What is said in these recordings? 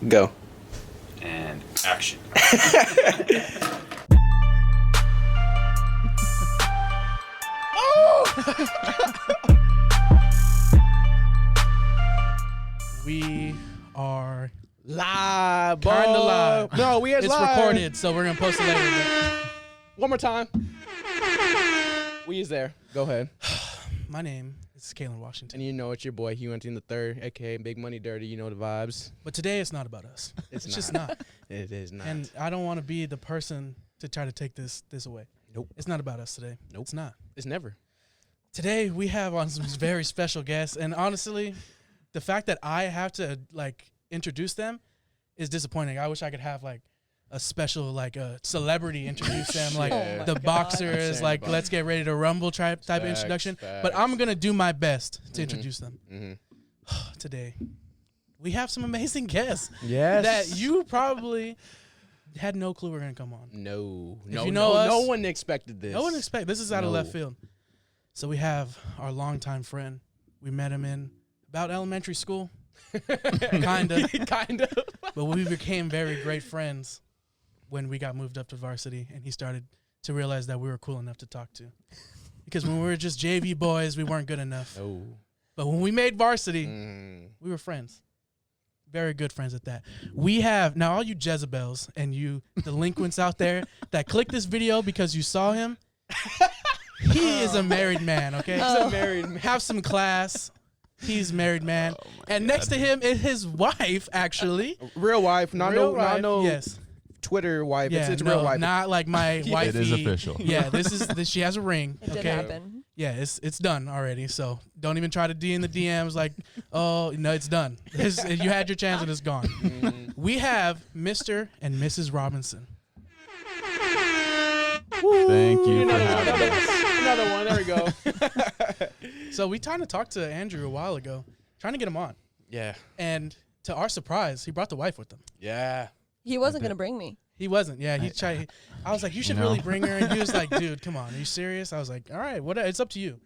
Go. And action. We are Live. kind of live. No, we are It's live. recorded, so we're going to post it later. But One more time. We is there. Go ahead. my name is Kalen Washington. And you know it's your boy, Hugh the third, a.k.a. Big Money Dirty. You know the vibes. But today it's not about us. It's not. just not. It is not. And I don't want to be the person to try to take this away. Nope. It's not about us today. Nope. It's not. It's never. Today we have on some very special guests, and honestly, the fact that I have to introduce them is disappointing. I wish I could have a special a celebrity introduce them, Yeah. the God. boxers, Same, like bro. let's get ready to rumble type of Facts, introduction. facts. But I'm gonna do my best to introduce them. Mm-hmm. Today we have some amazing guests Yes. that you probably had no clue were gonna come on. No. If No. you know no, us- no one expected this. No one expect this is out of No. left field. So we have our longtime friend. We met him in about elementary school, kind of, Kind of. but we became very great friends when we got moved up to varsity, and he started to realize that we were cool enough to talk to. Because when we were just JV boys, we weren't good enough. Oh. But when we made varsity, Mm. we were friends. Very good friends at that. We have, now all you Jezebels and you delinquents out there that click this video because you saw him, he is a married man, okay? He's a married man. Have some class. He's a married man. And next to him is his wife, actually. Real wife. Not Real no. wife, Not no. yes. Twitter wife. Yeah, it's no, real wife. not like my wifey. It is official. Yeah, this she has a ring. It did okay. happen. Yeah, it's done already. So don't even try to D in the DMs like, oh no, it's done. You had your chance and it's gone. We have Mr. and Mrs. Robinson. Thank you for Another, having us. another one. There we go. So we kind of talked to Andrew a while ago, trying to get him on, Yeah. and to our surprise, he brought the wife with him. Yeah. He wasn't going to bring me. He wasn't. Yeah, he tried. I was like, you should No. really bring her. And he was like, dude, come on, are you serious? I was like, all right, whatever. It's up to you.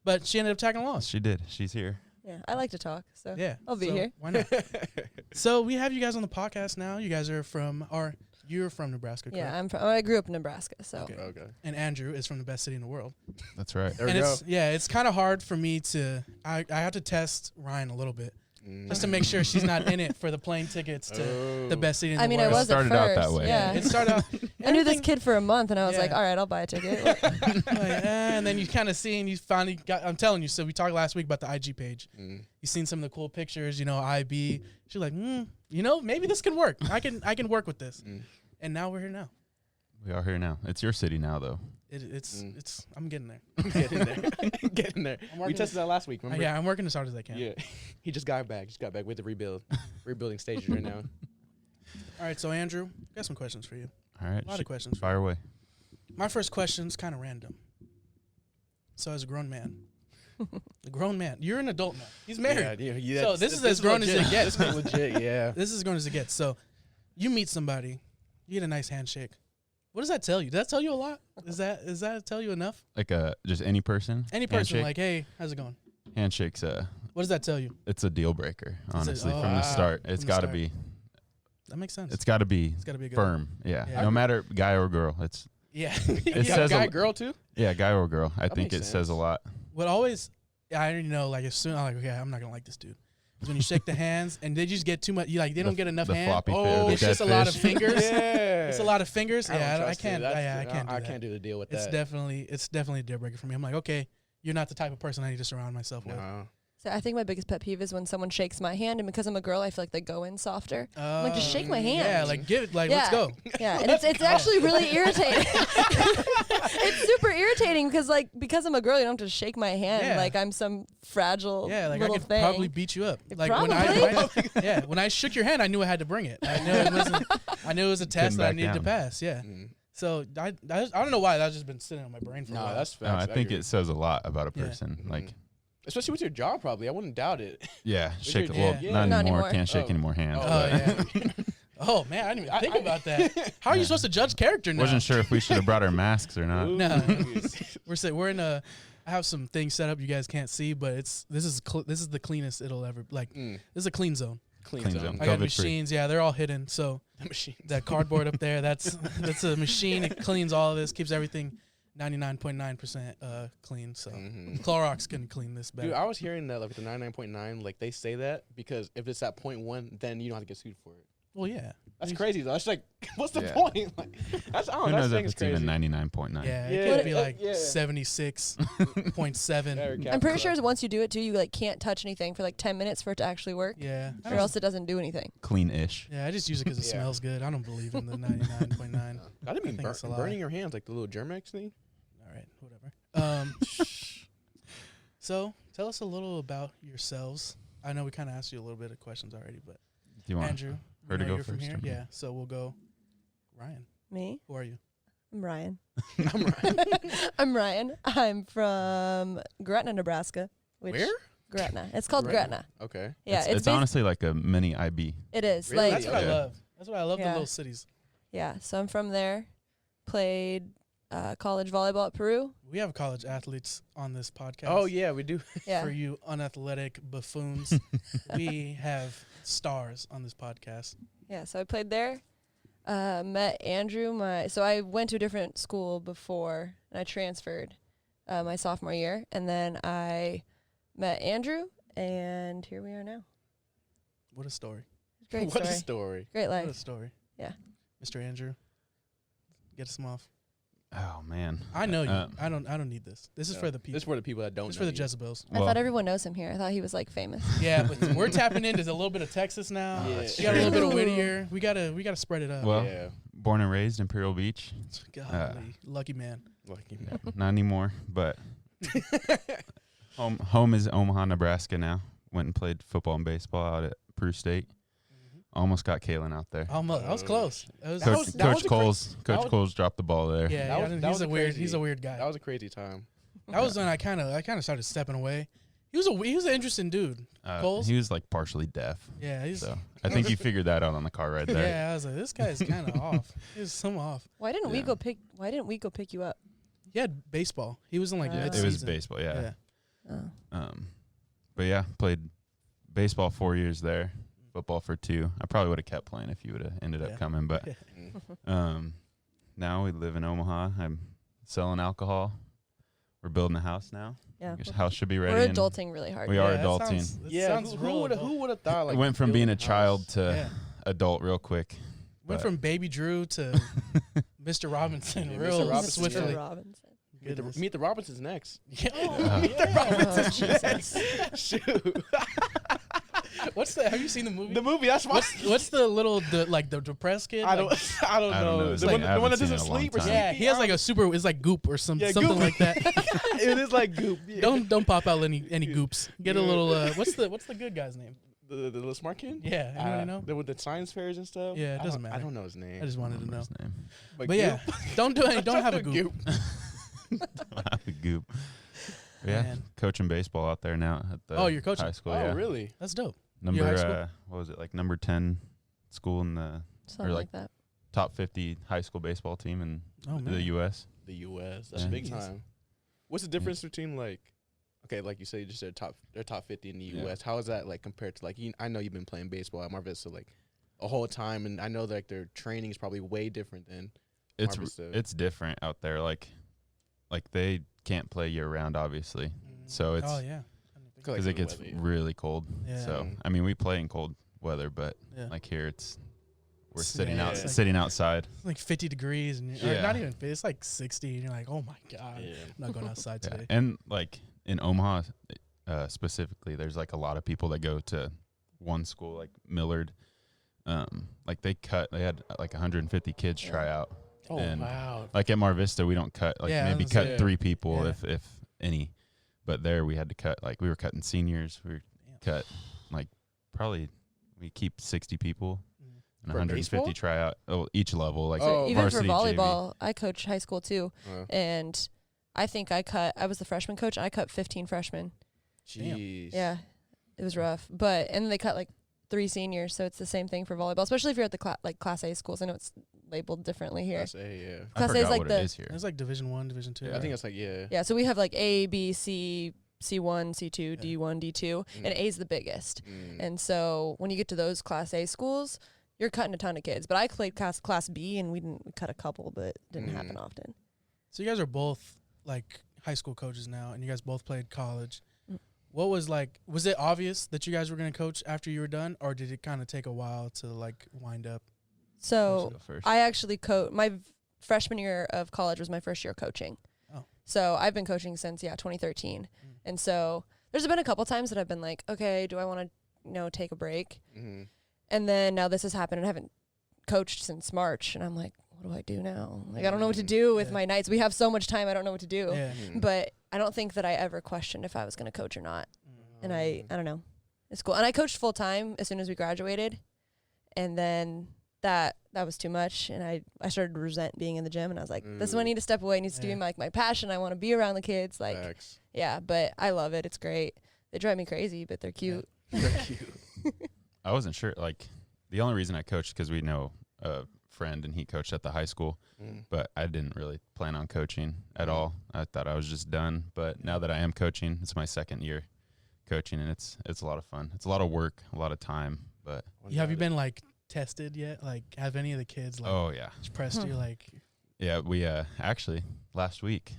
But she ended up tagging along. She did. She's here. Yeah, I like to talk, so Yeah, I'll be so here. Why not? So we have you guys on the podcast now. You guys are you're from Nebraska, correct? Yeah, I grew up in Nebraska, so Okay. Okay. And Andrew is from the best city in the world. That's right. There we And go. it's kind of hard for me to. I have to test Ryan a little bit just to make sure she's not in it for the plane tickets to the best city in the I mean, world. I was at started out first. that way. Yeah, It started out. I knew this everything- kid for a month, and I was like, Yeah. all right, I'll buy a ticket. and then you kind of see, and you finally got. I'm telling you. So we talked last week about the IG page. Mm. You seen some of the cool pictures, IB. She's like, maybe this can work. I can work with this. And now we're here now. We are here now. It's your city now, though. It's I'm getting there. Get in there. Get in there. I'm We working tested that last week. Remember? Yeah, I'm working as hard as I can. Yeah. He just got back. With the rebuilding stages right now. All right, so Andrew, got some questions for you. All right. A lot of questions. Fire away. My first question's kind of random. So as a grown man, you're an adult now. He's married. Yeah, So this is as grown as legit. it gets. This is legit. Yeah. This is as grown as it gets. So you meet somebody, you get a nice handshake. What does that tell you? Does that tell you a lot? Is that tell you enough? Like just any person. Any person, Handshake? like, hey, how's it going? Handshakes. What does that tell you? It's a deal breaker. Honestly, oh, from the wow. start, From it's the got to start. be. That makes sense. It's got to be It's got to be a good firm. Yeah. Yeah. No matter guy or girl. It's Yeah. You got says a- guy, girl too. yeah, guy or girl. I think makes it says a sense. lot. What always, I already know, like, as soon I'm like, okay, I'm not going to like this dude. Is when you shake the hands and they just get too much, they don't get enough the hand. floppy Oh, the It's dead just a lot of fish. fingers. Yeah. It's a lot of fingers. don't Yeah, I trust it. can't. That's- I can't do I that. can't do the deal with It's that. definitely a deal breaker for me. I'm like, okay, you're not the type of person I need to surround myself with. No. So I think my biggest pet peeve is when someone shakes my hand, and because I'm a girl, I feel like they go in softer. I'm like, just shake my hand. Yeah, let's go. Yeah, and it's actually really irritating. It's super irritating because I'm a girl, you don't have to shake my hand Yeah. like I'm some fragile Yeah, like I little could thing. probably beat you up. Like Probably. when I shook your hand, I knew I had to bring it. I knew it was a test Couldn't that I back needed to down. pass. Yeah. So I don't know why that's just been sitting on my brain for a No, while. that's No, facts. I think agree. it says a lot about a Yeah. person. Like, especially with your job, probably. I wouldn't doubt it. yeah, shake. your- Well, yeah. not Not anymore. anymore. Can't shake Oh. any more hands. Oh, but yeah. Oh man, I didn't even think about that. How are you supposed to judge character now? wasn't sure if we should have brought our masks or not. No, we're in a. I have some things set up you guys can't see, but this is the cleanest it'll ever like. This is a clean zone. Clean Clean zone. zone. I got COVID-free. machines. Yeah, they're all hidden. So The machine. that cardboard up there, that's a machine. It cleans all of this, keeps everything 99.9% clean. So Clorox can clean this better. Dude, I was hearing that like with the 99.9, like they say that because if it's at 0.1, then you don't have to get sued for it. Well, yeah. That's crazy though. That's like, what's the Yeah. point? Like, that's I don't Who know. knows That if thing's it's crazy. even 99.9? Yeah, Yeah, it could be yeah, like yeah. 76.7. Very I'm pretty sure capitalized. once you do it too, you like can't touch anything for like 10 minutes for it to actually work, Yeah. or else it doesn't do anything. Clean-ish. Yeah, I just use it because it Yeah. smells good. I don't believe in the 99.9. I didn't mean think it's a lie. burning your hands like the little Germex thing. All right, whatever. So tell us a little about yourselves. I know we kind of asked you a little bit of questions already, but Do you want Andrew, her we to know go you're from first here. or- Yeah, so we'll go. Ryan, Me? who are you? I'm Ryan. I'm right. I'm Ryan. I'm from Gretna, Nebraska. Which Where? Gretna. It's called Gretna. Gretna. Okay. Yeah, it's basi- honestly like a mini IB. it is. Really? Like That's what I Yeah. love. That's what I love. The Yeah. little cities. yeah, so I'm from there. Played college volleyball at Peru. We have college athletes on this podcast. Oh yeah, we do. Yeah. For you unathletic buffoons, we have stars on this podcast. Yeah, so I played there. Met Andrew. So I went to a different school before, and I transferred my sophomore year, and then I met Andrew, and here we are now. What a story. Great What story. a story. Great What a life. story. Yeah. Mr. Andrew, get us off. Oh man. I know you. Um, I don't need this. This is Yeah. for the people. This is for the people that don't This is know for the you. Jezebels. I thought everyone knows him here. I thought he was like famous. Yeah, but we're tapping into a little bit of Texas now. Yeah. We got a little bit of Whittier. We gotta spread it up. Well, yeah. born and raised in Imperial Beach. Golly, lucky man. Like, Not anymore, but home is Omaha, Nebraska now. Went and played football and baseball out at Peru State. Almost got Kalen out there. Almost. I was close. That was, That was- that Coach Coles dropped the ball there. yeah, that was he's a weird. crazy- He's a weird guy. that was a crazy time. That was when I kind of started stepping away. He was an interesting dude. Coles? He was like partially deaf. Yeah, he's. So I think you figured that out on the car ride there. Yeah, I was like, this guy's kind of off. He's some off. Why didn't we Yeah. go pick? Why didn't we go pick you up? He had baseball. He was in like It mid It was season. baseball, yeah. Oh. But yeah, played baseball 4 years there, football for 2. I probably would have kept playing if you would have ended Yeah. up coming. But now we live in Omaha. I'm selling alcohol. We're building a house now. Yeah. This house should be ready. We're in- adulting really hard. We are that adulting. That Yeah, sounds who real would adult. have thought? Like It went from being a building child house? to Yeah. adult real quick. Went but- from Baby Drew to Mr. Robinson Yeah, real Mr. Robinson, swiftly. yeah. Robinson. Goodness. Meet the Robinsons next. Yeah. Oh, Jesus. Shoot, What's the? Have you seen the movie? the movie. That's why. What's the little the depressed kid? I don't. Like, I don't I don't know. know. It's The like- one, I the one that haven't doesn't seen it in a sleep or long something. yeah, he has like a super. It's like Goop or Yeah, something Goop. like that. It is like Goop. Yeah. Don't pop out any goops. Get a Yeah. little. What's the good guy's name? the little smart kid. Yeah, anybody know? The, with the science fairs and stuff. Yeah, it I doesn't don't- matter. I don't know his name. I just wanted to Remember know. his name. But yeah, don't have a goop. Goop. Yeah, Man. coaching baseball out there now at the Oh, you're coaching? high school. Oh, yeah. really? That's dope. Number high school? what was it, like number 10 school in the Something like like that. top 50 high school baseball team in Oh man. the U.S. The U.S. That's Yeah. big Yes. time. What's the difference between like, okay, like you say, just their top 50 in the Yeah. U.S. How is that like compared to like? I know you've been playing baseball at Mar Vista like a whole time, and I know that like their training is probably way different than. It's Mar Vista. it's different out there. Like they can't play year round, obviously. So it's Oh yeah. because it gets really cold. Yeah. So I mean, we play in cold weather, but Yeah. like here, we're It's- sitting yeah, out it's like- sitting outside. It's like 50 degrees and or Yeah. not even. It's like 60 and you're like, oh my god, Yeah. I'm not going outside Yeah. today. And like in Omaha specifically, there's like a lot of people that go to one school, like Millard. Like they had like 150 kids try out. Oh and wow! Like at Mar Vista, we don't cut like Yeah, maybe I was cut saying. 3 people Yeah. if any. But there we had to cut like we were cutting seniors. We were cut like probably we keep 60 people and For 150 baseball? try out each level like Oh, Even for varsity, JV. volleyball, I coach high school too, Uh, and I think I was the freshman coach. And I cut 15 freshmen. Jeez. Yeah, it was rough. But and then they cut like 3 seniors, so it's the same thing for volleyball. Especially if you're at the class A schools. I know it's labeled differently here. Class A, I Class A is forgot like what the- it is here. It's like Division 1, Division 2. I think it's like yeah. Yeah, so we have like A, B, C, C1, C2, Yeah. D1, D2, and A is the biggest. Mm. And so when you get to those Class A schools, you're cutting a ton of kids. But I played Class B, and we cut a couple, but it didn't happen often. So you guys are both like high school coaches now, and you guys both played college. Mm. What was like? Was it obvious that you guys were going to coach after you were done, or did it kind of take a while to like wind up? So Go first. I actually my freshman year of college was my first year coaching. Oh. So I've been coaching since 2013. And so there's been a couple times that I've been like, okay, do I want to take a break? Mm-hmm. And then now this has happened, and I haven't coached since March, and I'm like, what do I do now? Like, I don't know what to do with my nights. We have so much time, I don't know what to do. Yeah. But I don't think that I ever questioned if I was going to coach or not. And I don't know. It's cool. And I coached full time as soon as we graduated. And then that was too much, and I started to resent being in the gym, and I was like, this is when I need to step away. It needs to be my passion. I want to be around the kids. Like, Facts. yeah, but I love it. It's great. They drive me crazy, but they're cute. They're cute. I wasn't sure. Like, the only reason I coached because we know a friend and he coached at the high school, but I didn't really plan on coaching at all. I thought I was just done. But now that I am coaching, it's my second year coaching, and it's a lot of fun. It's a lot of work, a lot of time. But Have you been like tested yet? Like, have any of the kids like oh yeah, pressed you? Like, yeah. We actually last week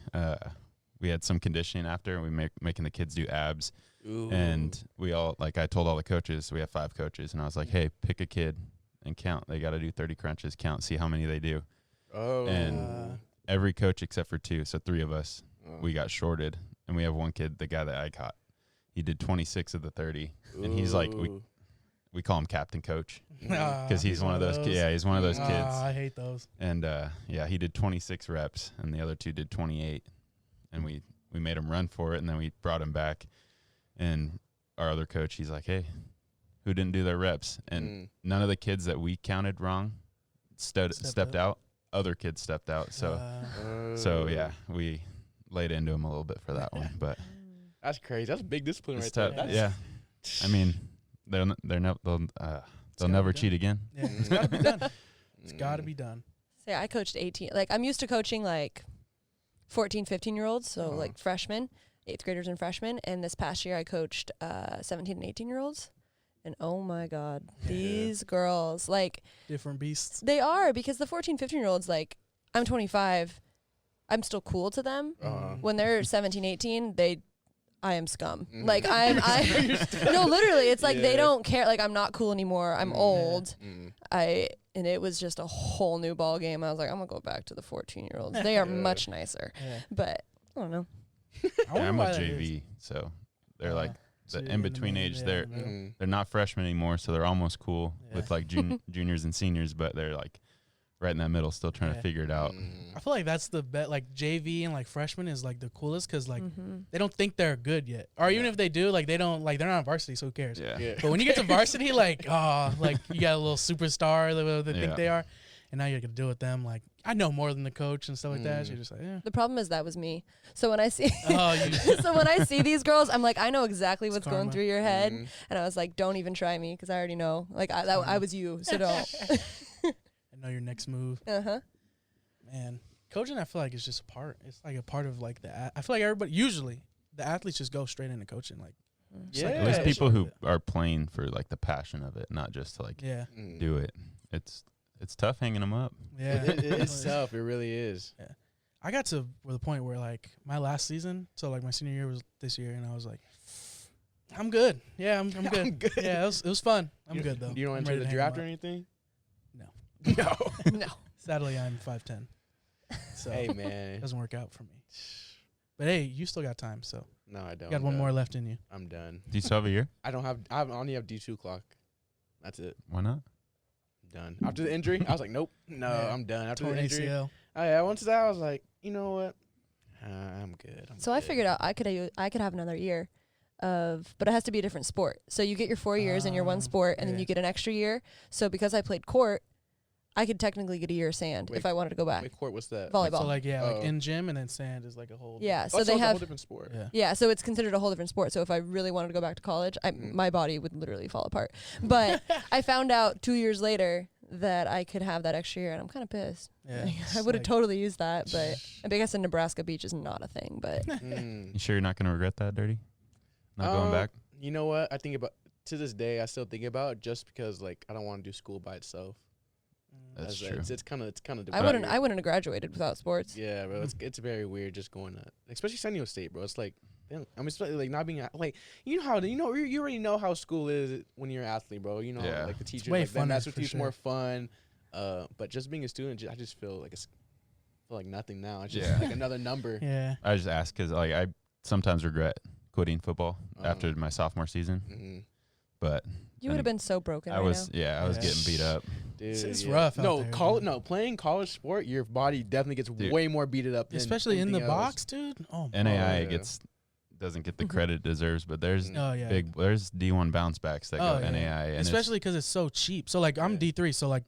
we had some conditioning after, and we making the kids do abs. Ooh. And we all, like, I told all the coaches, we have 5 coaches, and I was like, hey, pick a kid and count. They got to do 30 crunches, count, see how many they do. Oh. And every coach except for 2, so 3 of us, we got shorted. And we have one kid, the guy that I caught, he did 26 of the 30. And he's like, we call him Captain Coach because he's one of those kids. Yeah, he's one of those kids. I hate those. And, yeah, he did 26 reps, and the other 2 did 28. And we made him run for it, and then we brought him back. And our other coach, he's like, hey, who didn't do their reps? And none of the kids that we counted wrong stepped out. Other kids stepped out. So yeah, we laid into him a little bit for that one. But that's crazy. That's big discipline it's right tough. there. Yeah. I mean, they'll never cheat again. Yeah, it's got to be done. It's got to be done. Say I coached 18. Like, I'm used to coaching like 14, 15-year-olds, so like freshmen, 8th graders and freshmen. And this past year I coached 17 and 18-year-olds. And oh my God, these girls, like, Different beasts. they are, because the 14, 15-year-olds, like, I'm 25, I'm still cool to them. When they're 17, 18, I am scum. Like, I no, literally, it's like they don't care. Like, I'm not cool anymore. I'm old. And it was just a whole new ball game. I was like, I'm gonna go back to the 14-year-olds. They are much nicer. But I don't know. I I'm wonder a why that is. JV, so they're like So the you're in between the age. middle, They're in the middle. they're not freshmen anymore, so they're almost cool with like juniors and seniors, but they're like right in that middle, still trying to figure it out. I feel like that's the bet. Like JV and like freshman is like the coolest because like they don't think they're good yet, or even if they do, like they don't like they're not on varsity, so who cares? Yeah. But when you get to varsity, like like you got a little superstar that they think Yeah. they are, and now you're gonna deal with them. Like I know more than the coach and stuff like that. So you're just like, yeah. The problem is that was me. So when I see You so when I see these girls, I'm like, I know exactly what's going karma. through your head. And I was like, don't even try me, because I already know. Like, I was you, so don't. I know your next move. Man, coaching, I feel like it's just a part. It's like a part of like I feel like everybody, usually the athletes just go straight into coaching. Like, it's like At least a people part who of it. are playing for like the passion of it, not just to like do it. It's tough hanging them up. Yeah, It's tough. It really is. Yeah. I got to the point where like my last season, so like my senior year was this year, and I was like, I'm good. Yeah, I'm good. I'm good. Yeah, it was fun. I'm good though. You don't I'm enter ready the to hang draft 'em or up. anything? No. No. No. Sadly, I'm 5'10", so Hey it man. doesn't work out for me. But hey, you still got time, so No, I don't. you got one more left in you. I'm done. Do you still have a year? I only have D2 clock. That's it. Why not? Done. After the injury, I was like, nope. No, Yeah. I'm done. After Torn the injury. ACL. Once that, I was like, you know what? I'm good. So I figured out I could have another year but it has to be a different sport. So you get your 4 years in your one sport, and then you get an extra year. So because I played court, I could technically get a year of sand if I wanted to go back. Wait, court, what's that? Volleyball. So like like Oh. in gym, and then sand is like a whole. Yeah, so Oh, they it's a whole have different sport. Yeah. Yeah, so it's considered a whole different sport. So if I really wanted to go back to college, my body would literally fall apart. But I found out 2 years later that I could have that extra year, and I'm kind of pissed. Yeah, Like, it's I would have like- totally used that, but I guess in Nebraska, beach is not a thing. But You sure you're not going to regret that, Dirty? Not going back? You know what? I think about to this day. I still think about it just because like I don't want to do school by itself. That's true. It's kind of. I wouldn't have graduated without sports. Yeah, bro. It's very weird just going to, especially San Diego State, bro. It's like, damn, I mean, especially like not being like you already know how school is when you're an athlete, bro. You know, Yeah. like the teachers, way like funner, that's what for it's sure. more fun. But just being a student, I just feel like nothing now. It's just Yeah. like another number. Yeah. I just ask because like I sometimes regret quitting football Uh-huh. after my sophomore season, Mm-hmm. but You would have been so broken. I right was now. I was Yeah. getting beat up. Dude, It's rough out No, there, dude. playing college sport, your body definitely gets Dude. way more beaten up. Than Especially in the anything else. box, dude. Oh, NAI yeah. doesn't get the credit it deserves, but there's Mm. oh yeah. there's D1 bounce backs that Oh, go yeah. NAI, and Especially because it's so cheap. So like I'm Yeah. D3, so like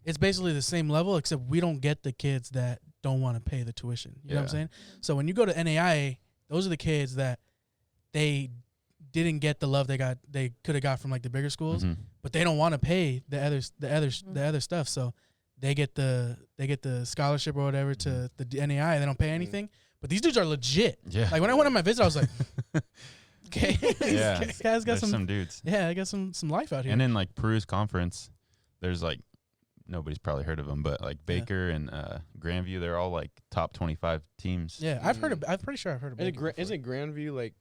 it's basically the same level, except we don't get the kids that don't want to pay the tuition. You know what I'm Yeah. saying? So when you go to NAIA, those are the kids that they didn't get the love they could have got from like the bigger schools, Mhm. but they don't want to pay the other stuff. So they get the scholarship or whatever to the NAIA. They don't pay anything. But these dudes are legit. yeah, Like when I went on my visit, I was like, okay, yeah, this guy's got there's some dudes. yeah, I got some life out here. And in like Peru's conference, there's like nobody's probably heard of them, but like Baker and Grandview, they're all like top 25 teams. Yeah, I've heard of. I'm pretty sure I've heard of. Is it, Baker before. is it Grandview like?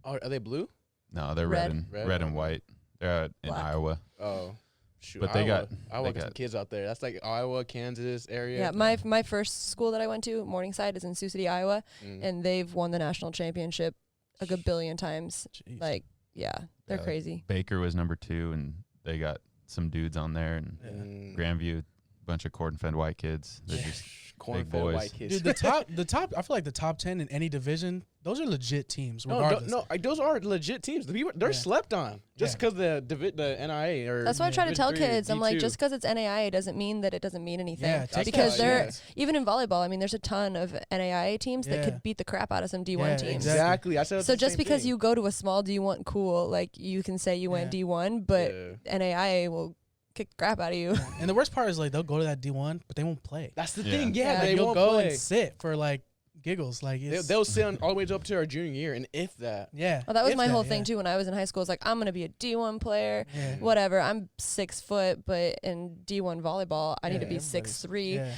Are they blue? No, they're Red. red and white. They're in Black. Iowa. Oh, shoot. But they got- Iowa they got some got- kids out there. That's like Iowa, Kansas area. Yeah, my first school that I went to, Morningside, is in Sioux City, Iowa, Mm. and they've won the national championship like a billion times. Jeez. Like, yeah, they're Yeah. crazy. Baker was number 2, and they got some dudes on there. And Yeah. Mm. Grandview, bunch of corn-fed white kids. They're Yeah. just Corn-fed boys. white kids. Dude, the top. I feel like the top 10 in any division, those are legit teams. no, Regardless. those are legit teams. The people, they're Yeah. slept on just Yeah. because the NIA or That's why I try to tell Division III or kids. I'm like, D2. just because it's NAIA doesn't mean that it doesn't mean anything. Yeah, take because that, they're yeah. even in volleyball. I mean, there's a ton of NAIA teams that Yeah. could beat the crap out of some D1 Yeah, teams. exactly. I said So the just same because thing. you go to a small D1 cool, like you can say you went Yeah. D1, but Yeah. NAIA will kick the crap out of you. And the worst part is like they'll go to that D1, but they won't play. That's the Yeah. thing. Yeah, Yeah. they Like, you'll won't go play. and sit for like giggles. Like it's, They'll sit on all the way up to our junior year, and if that. yeah. Well, that was if my whole yeah. thing too when I was in high school. It's like I'm gonna be a D1 player. Yeah. Whatever. I'm 6 foot, but in D1 volleyball, I need to Yeah, be everybody's- 6'3". Yeah.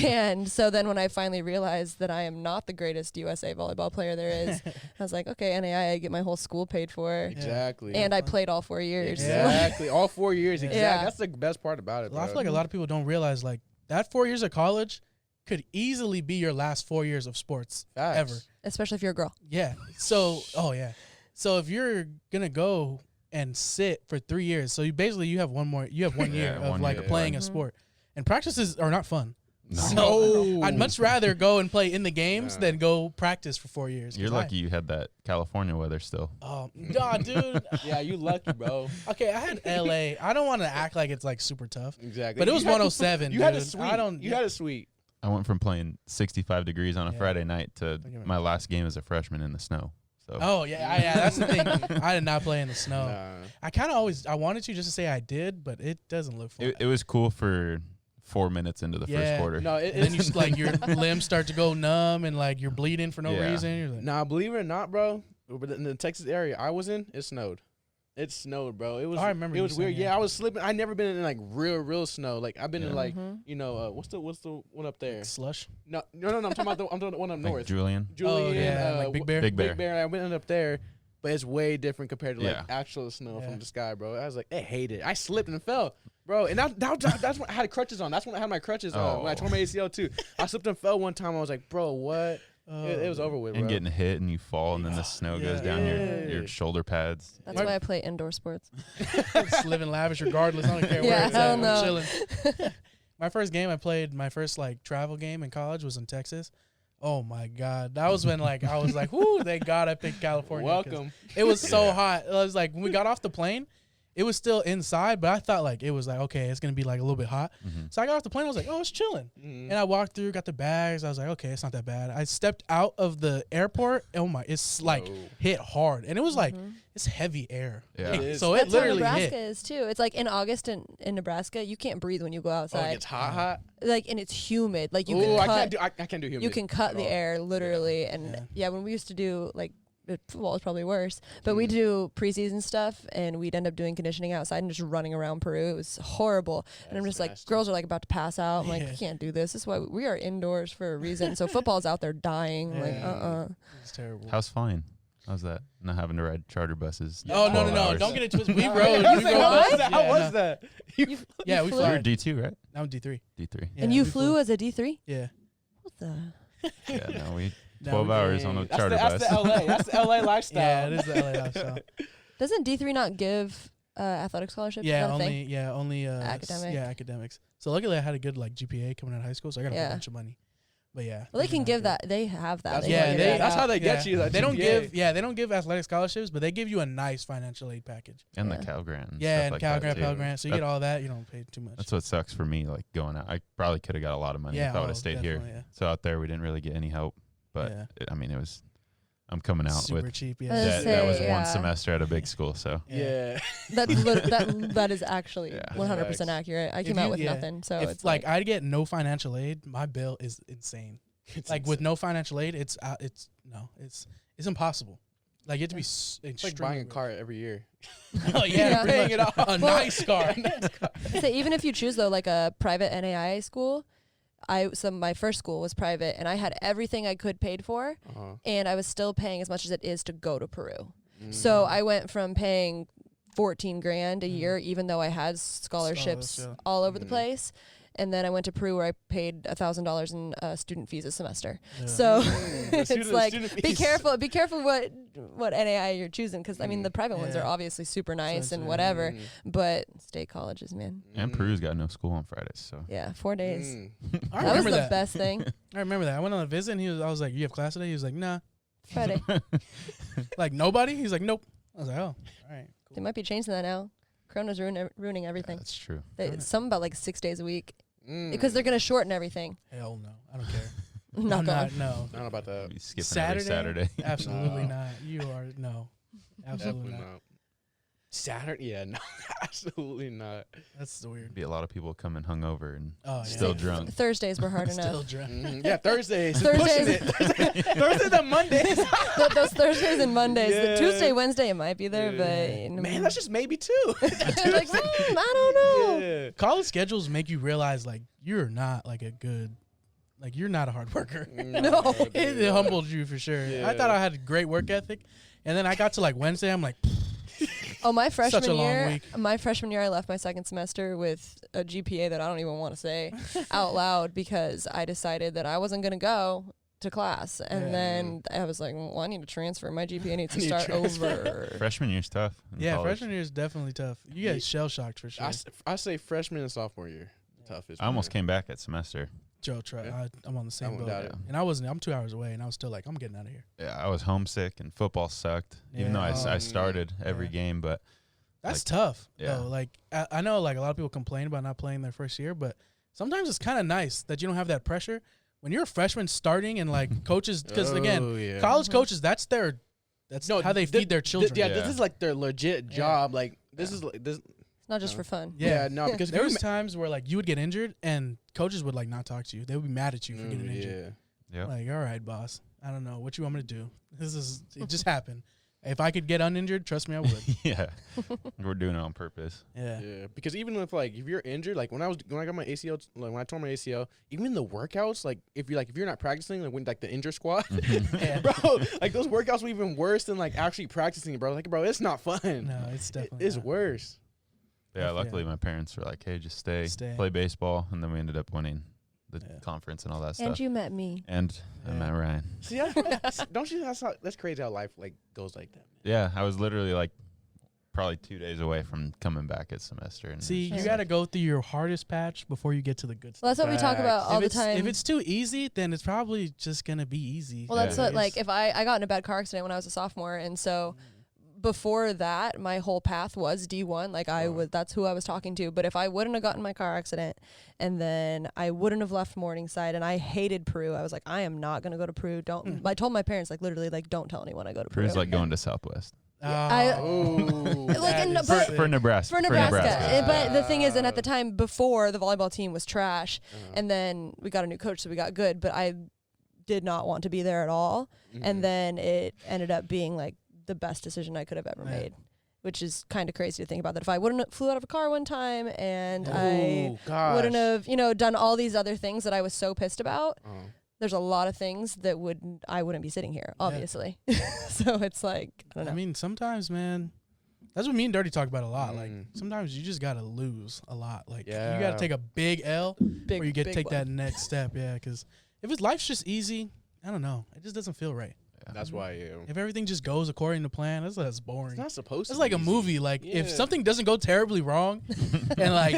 And so then when I finally realized that I am not the greatest USA volleyball player there is, I was like, okay, NAIA, I get my whole school paid for, Exactly. and I played all 4 years. Exactly. All 4 years. Yeah. Exactly. Yeah. That's the best part about it. Well, I bro. feel like a lot of people don't realize like that 4 years of college could easily be your last 4 years of sports Facts. ever. Especially if you're a girl. Yeah. So, oh yeah. So if you're gonna go and sit for 3 years, so you have one year Yeah, of 1 like year to playing play. a sport, and practices are not fun. No. So I'd much rather go and play in the games Yeah. than go practice for 4 years. You're 'cause lucky you had that California weather still. Oh, nah, dude. Yeah, you lucky, bro. Okay, I had LA. I don't want to act like it's like super tough, Exactly. but it was You had- 107. You had a dude. sweet. I don't. You had a sweet. I went from playing 65 degrees on a Yeah. Friday night to Look at me. my last game as a freshman in the snow. So Oh yeah, yeah. That's the thing. I did not play in the snow. Nah. I kind of I wanted to just to say I did, but it doesn't look fun. it was cool for 4 minutes into the Yeah. first quarter. No, And then you just, like your limbs start to go numb and like you're bleeding for no Yeah. reason. You're like, Nah, believe it or not, bro. But in the Texas area I was in, it snowed. It snowed, bro. It was. I remember It you was weird. saying, Yeah, yeah. I was slipping. I never been in like real snow. Like I've been in Yeah. like Mhm. what's the one up there? slush. No. I'm talking about the one up Like north. Julian. Julian, yeah, like Big Bear. Big Bear. Big Bear. I went up there, but it's way different compared to like Yeah. actual snow Yeah. from the sky, bro. I was like, I hate it. I slipped and fell, bro. And that's when I had crutches on. That's when I had my crutches on. When I tore my ACL too. I slipped and fell one time. I was like, bro, what? It was over with, bro. And getting hit and you fall and then the snow goes down Yeah. your shoulder pads. That's why I play indoor sports. Just living lavish regardless. I don't care Yeah, where it's hell at. I'm no. chilling. My first game I played, my first like travel game in college was in Texas. Oh my God. That was when like I was like, whoo, thank God I picked California. 'cause Welcome. It was so Yeah. hot. It was like when we got off the plane, it was still inside, but I thought like it was like, okay, it's gonna be like a little bit hot. Mhm. So I got off the plane, I was like, oh, it's chilling. Mhm. And I walked through, got the bags. I was like, okay, it's not that bad. I stepped out of the airport. Oh my, it's like Oh. hit hard. And it was like, Mhm. it's heavy air. Yeah. Like, It is. so it That's how literally Nebraska hit. is too. It's like in August in Nebraska, you can't breathe when you go Oh, it outside. gets hot. Like, and it's humid. Like you Ooh, can I cut. can't do. I can't do humid. You can cut at the all. air literally, and Yeah. yeah, when we used to do like football is probably worse. But we do preseason stuff, and we'd end up doing conditioning outside and just running around Peru. It was horrible. And I'm just like, girls are like about to pass out. I'm like, we can't do this. This is why we are indoors for a reason. So football's out there dying. It's terrible. How's flying? How's that? Not having to ride charter buses. Oh, no. hours. Don't get it twisted. We rode. How was that? Yeah, we You're flew. D2, right? I'm D3. D3. And you flew as a D3? Yeah. What the? Yeah, no, we 12 hours on a charter That's bus. the LA. That's the LA lifestyle. Yeah, it is the LA lifestyle. Doesn't D3 not give athletic scholarships? Yeah, Is that a thing? only Academic. Yeah, academics. So luckily I had a good like GPA coming out of high school, so I got a bunch of money. But yeah. Well, they can give that. They have that. That's how they get you. That They don't GPA. they don't give athletic scholarships, but they give you a nice financial aid package. And Yeah. the Cal Grant. And Yeah, stuff and like Cal that, Grant, too. Pell Grant. So you That- get all that. You don't pay too much. That's what sucks for me, like going out. I probably could have got a lot of money Yeah, if I would have stayed here. definitely, yeah. So out there, we didn't really get any help. But Yeah. it was, I'm coming out Super with cheap. Let's Yeah. that was say, one semester at a big school. So Yeah. that is actually Yeah. 100% accurate. I If came out you- with yeah. nothing, so If it's like I get no financial aid, my bill is insane. Like with no financial aid, it's impossible. Like you have to be It's like buying a car every year. Oh yeah, pretty Paying much. it off. A nice car. so even if you choose though like a private NAIA school, my first school was private, and I had everything I could paid for, and I was still paying as much as it is to go to Peru. So I went from paying 14 grand a year, even though I had scholarships all over the place. And then I went to Peru where I paid $1,000 in student fees a semester. Yeah. So it's Student like, be fees. careful what NAIA you're choosing. Because, I mean, the private ones are Yeah. obviously super nice and Expensive. whatever. But state colleges, man. and Peru's got no school on Fridays. So Yeah, 4 days. Mm. I That was remember the that. best thing. I remember that. I went on a visit, and I was like, "You have class today?" He was like, "Nah." Friday. Like nobody. He's like, "Nope." I was like, "Oh, all right." They might be changing that now. Corona's ruining everything. that's true. Something about like 6 days a week. Mm. Because they're going to shorten everything. Hell no, I don't care. Knock I'm on. not. No, I don't know about that. Be skipping Saturday. every Saturday. Absolutely No. not. You are no. Absolutely Definitely not. not. Saturday? Yeah, no, absolutely not. That's weird. Be a lot of people coming hungover and Oh yeah. still drunk. Thursdays were hard Still enough. drunk. Yeah, Thursdays. Thursdays. Thursdays and Mondays. Those Thursdays and Mondays. Yeah. The Tuesday, Wednesday, it might be there, but Man, that's just maybe two. like, I don't know. Yeah. College schedules make you realize like you're not like a good, like you're not a hard worker. No. It humbled you for sure. Yeah. I thought I had a great work ethic, and then I got to like Wednesday. I'm like, Oh, my Such a freshman long year. week. My freshman year, I left my second semester with a GPA that I don't even want to say out loud because I decided that I wasn't gonna go to class, and Yeah. then I was like, well, I need to transfer. My GPA needs to I need to start transfer. over. Freshman year's tough. in yeah, college. freshman year is definitely tough. You get shell shocked for sure. I say freshman and sophomore year. Toughest. I almost came back at semester. Joe, I'm on the same won't boat, doubt it. and I'm 2 hours away, and I was still like, I'm getting out of here. Yeah, I was homesick and football sucked. Even though Yeah. I started every Yeah. game, but That's Like, tough. yeah. Though. Like I know like a lot of people complain about not playing their first year, but sometimes it's kind of nice that you don't have that pressure when you're a freshman starting and like coaches. Because again, college coaches, that's how they feed their children. Yeah, Yeah. this is like their legit job. Like this is like this. It's not just for fun. Yeah, no, because There was times where like you would get injured and coaches would like not talk to you. They would be mad at you for getting injured. Yeah. yeah. Like, all right, boss, I don't know what you want me to do. It just happened. If I could get uninjured, trust me, I would. Yeah. We're doing it on purpose. Yeah. Yeah, because even if you're injured, like when I got my ACL, like when I tore my ACL, even the workouts, like if you're not practicing, like when like the injury squad, Yeah. bro, like those workouts were even worse than like actually practicing, bro. Like, bro, it's not fun. No, it's definitely It's not. worse. Yeah, Yeah. luckily my parents were like, hey, just stay, Stay. play baseball. And then we ended up winning the Yeah. conference and all that And stuff. you met me. And I met Ryan. See, don't you? That's crazy how life like goes like that. Yeah, I was literally like probably 2 days away from coming back at semester. And See, it was you just got to go through your hardest patch before you get to the good stuff. Well, that's what we talk about Facts. all if the it's, time. If it's too easy, then it's probably just gonna be easy. Well, that's Yeah. what, like, if I got in a bad car accident when I was a sophomore, and so before that, my whole path was D1. Like, that's who I was talking to. But if I wouldn't have gotten my car accident, and then I wouldn't have left Morningside, and I hated Peru, I was like, I am not gonna go to Peru. I told my parents, like, literally, like, don't tell anyone I go to Peru. Peru's like going to Southwest. Oh, Like, that is but- sick. For Nebraska. For Nebraska. But the thing is, and at the time before, the volleyball team was trash, and then we got a new coach, so we got good. But I did not want to be there at all. Mhm. And then it ended up being like the best decision I could have ever Yeah. made, which is kind of crazy to think about, that if I wouldn't have flew out of a car one time and I Ooh, gosh. wouldn't have, done all these other things that I was so pissed about, Oh. there's a lot of things that I wouldn't be sitting here, obviously. So it's like, I don't know. I mean, sometimes, man, that's what me and Dirty talk about a lot. Like, Mm. sometimes you just gotta lose a lot. Like, you Yeah. gotta take a big L Big, or you get to big take one. that next step. Yeah, because if life's just easy, I don't know. It just doesn't feel right. That's why. If everything just goes according to plan, that's boring. It's not supposed to. It's like a be movie. Like, if Yeah. something doesn't go terribly wrong, and like,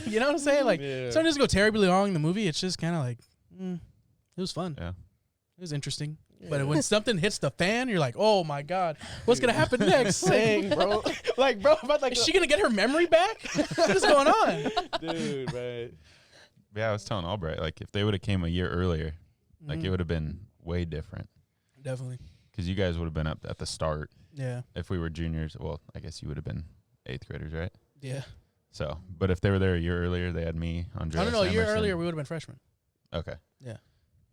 you know what I'm saying? Like, Yeah. something doesn't go terribly wrong in the movie, it's just kind of like, it was fun. Yeah. It was interesting. Yeah. But when something hits the fan, you're like, oh my God, what's going to happen next? Same, bro. Like, bro, about like Is she going to get her memory back? What's going on? dude, right? Yeah, I was telling Albright, like, if they would have came a year earlier, like, Mhm. it would have been way different. Definitely. Because you guys would have been up at the start. Yeah. If we were juniors, well, I guess you would have been 8th graders, right? Yeah. So, but if they were there a year earlier, they had me, Andreas, I don't know. A year Emerson. earlier, we would have been freshmen. Okay. Yeah.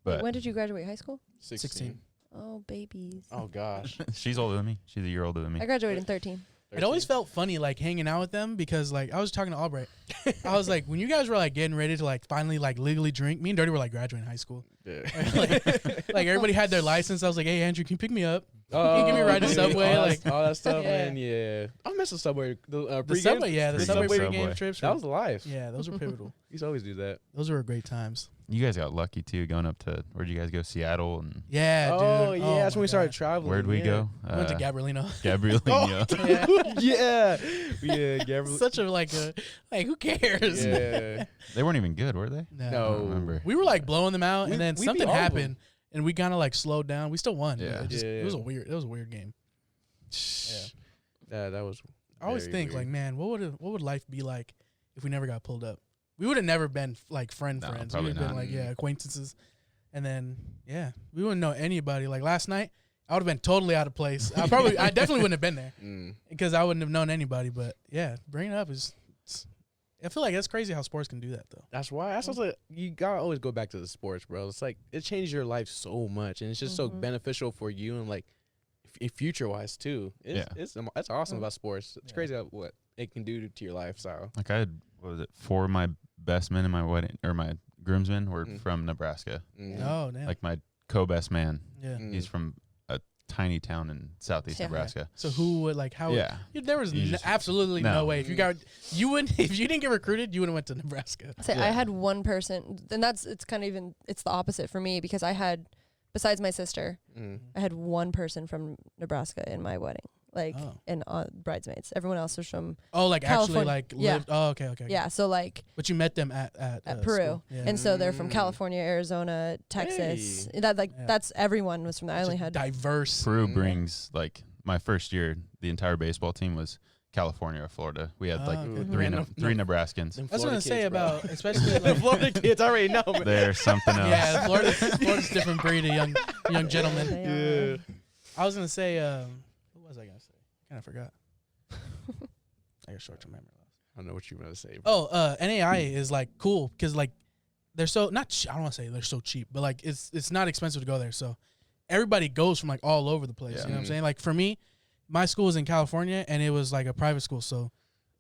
But When did you graduate high school? 16. Oh, babies. Oh gosh. she's older than me. She's a year older than me. I graduated in 13. It always felt funny, like, hanging out with them because, like, I was talking to Albright. I was like, when you guys were, like, getting ready to, like, finally, like, legally drink, me and Dirty were, like, graduating high school. Yeah. Like, everybody had their license. I was like, hey, Andrew, can you pick me up? Can you give me a ride to dude, Subway? all Like, all that stuff, Yeah. man. Yeah, I miss the Subway. The the Subway, yeah, the Pre-game Subway Subway. game trips. That was life. Yeah, those were pivotal. We used to always do that. Those were great times. You guys got lucky, too, going up to, where'd you guys go? Seattle? And Yeah, dude. Oh yeah, that's my when we started God. traveling. where'd we yeah. go? We went to Gabrielino. Gabrielino. Yeah. yeah, Gabriel. Such a like who cares? Yeah. They weren't even good, were they? No. I No. don't remember. We were like blowing them out, We- and then we beat something all of happened, and we kind of like slowed down. We still won. Yeah. It was Yeah. It was a weird game. Yeah, that was. I always very think weird. like, man, what would life be like if we never got pulled up? We would have never been like No, friends. We probably would have been not. like acquaintances, and then we wouldn't know anybody. Like last night, I would have been totally out of place. I definitely wouldn't have been there Mm. because I wouldn't have known anybody. But yeah, bringing it up is. I feel like that's crazy how sports can do that though. That's why. That's also, you gotta always go back to the sports, bro. It's like it changes your life so much, and it's just so Mhm. beneficial for you and like future wise too. It's that's awesome about sports. It's Yeah. crazy what it can do to your lifestyle. Like, I had, what was it, 4 of my best men in my wedding, or my groomsmen were Mm. from Nebraska. Mm. Oh, damn. Like, my co-best man, yeah. Mm. he's from a tiny town in southeast Yeah. Nebraska. So who would like how? Yeah. There was You just- absolutely no no. way. If you wouldn't if you didn't get recruited, you would have went to Nebraska. Say Yeah. I had one person, and it's the opposite for me because I had, besides my sister, Mm. I had one person from Nebraska in my wedding, like Oh. and bridesmaids. Everyone else was from Oh, like actually California. like Yeah. lived. Oh, okay. yeah. So like But you met them at Peru, school. Yeah. and so they're from Mm. California, Arizona, Texas. Hey. Yeah. That's everyone was from there. I Such only a had diverse. Peru Mm. brings, like, my first year, the entire baseball team was California or Florida. We had, like, Oh, okay. three, Man, Ne- no- three no. Nebraskans. Them I was gonna Florida say kids, bro. about especially the like, Florida kids. I already know. Man. They're something else. yeah, Florida's different breed of young gentlemen. They Yeah. I was gonna say what was I gonna say? Kind of forgot. I got short-term memory loss. I don't know what you were gonna say. Bro. Oh, NAI is like cool because like they're so not. I don't want to say they're so cheap, but like it's not expensive to go there. So everybody goes from like all over the place. Yeah. You know what I'm Mhm. saying? Like for me, my school was in California and it was like a private school, so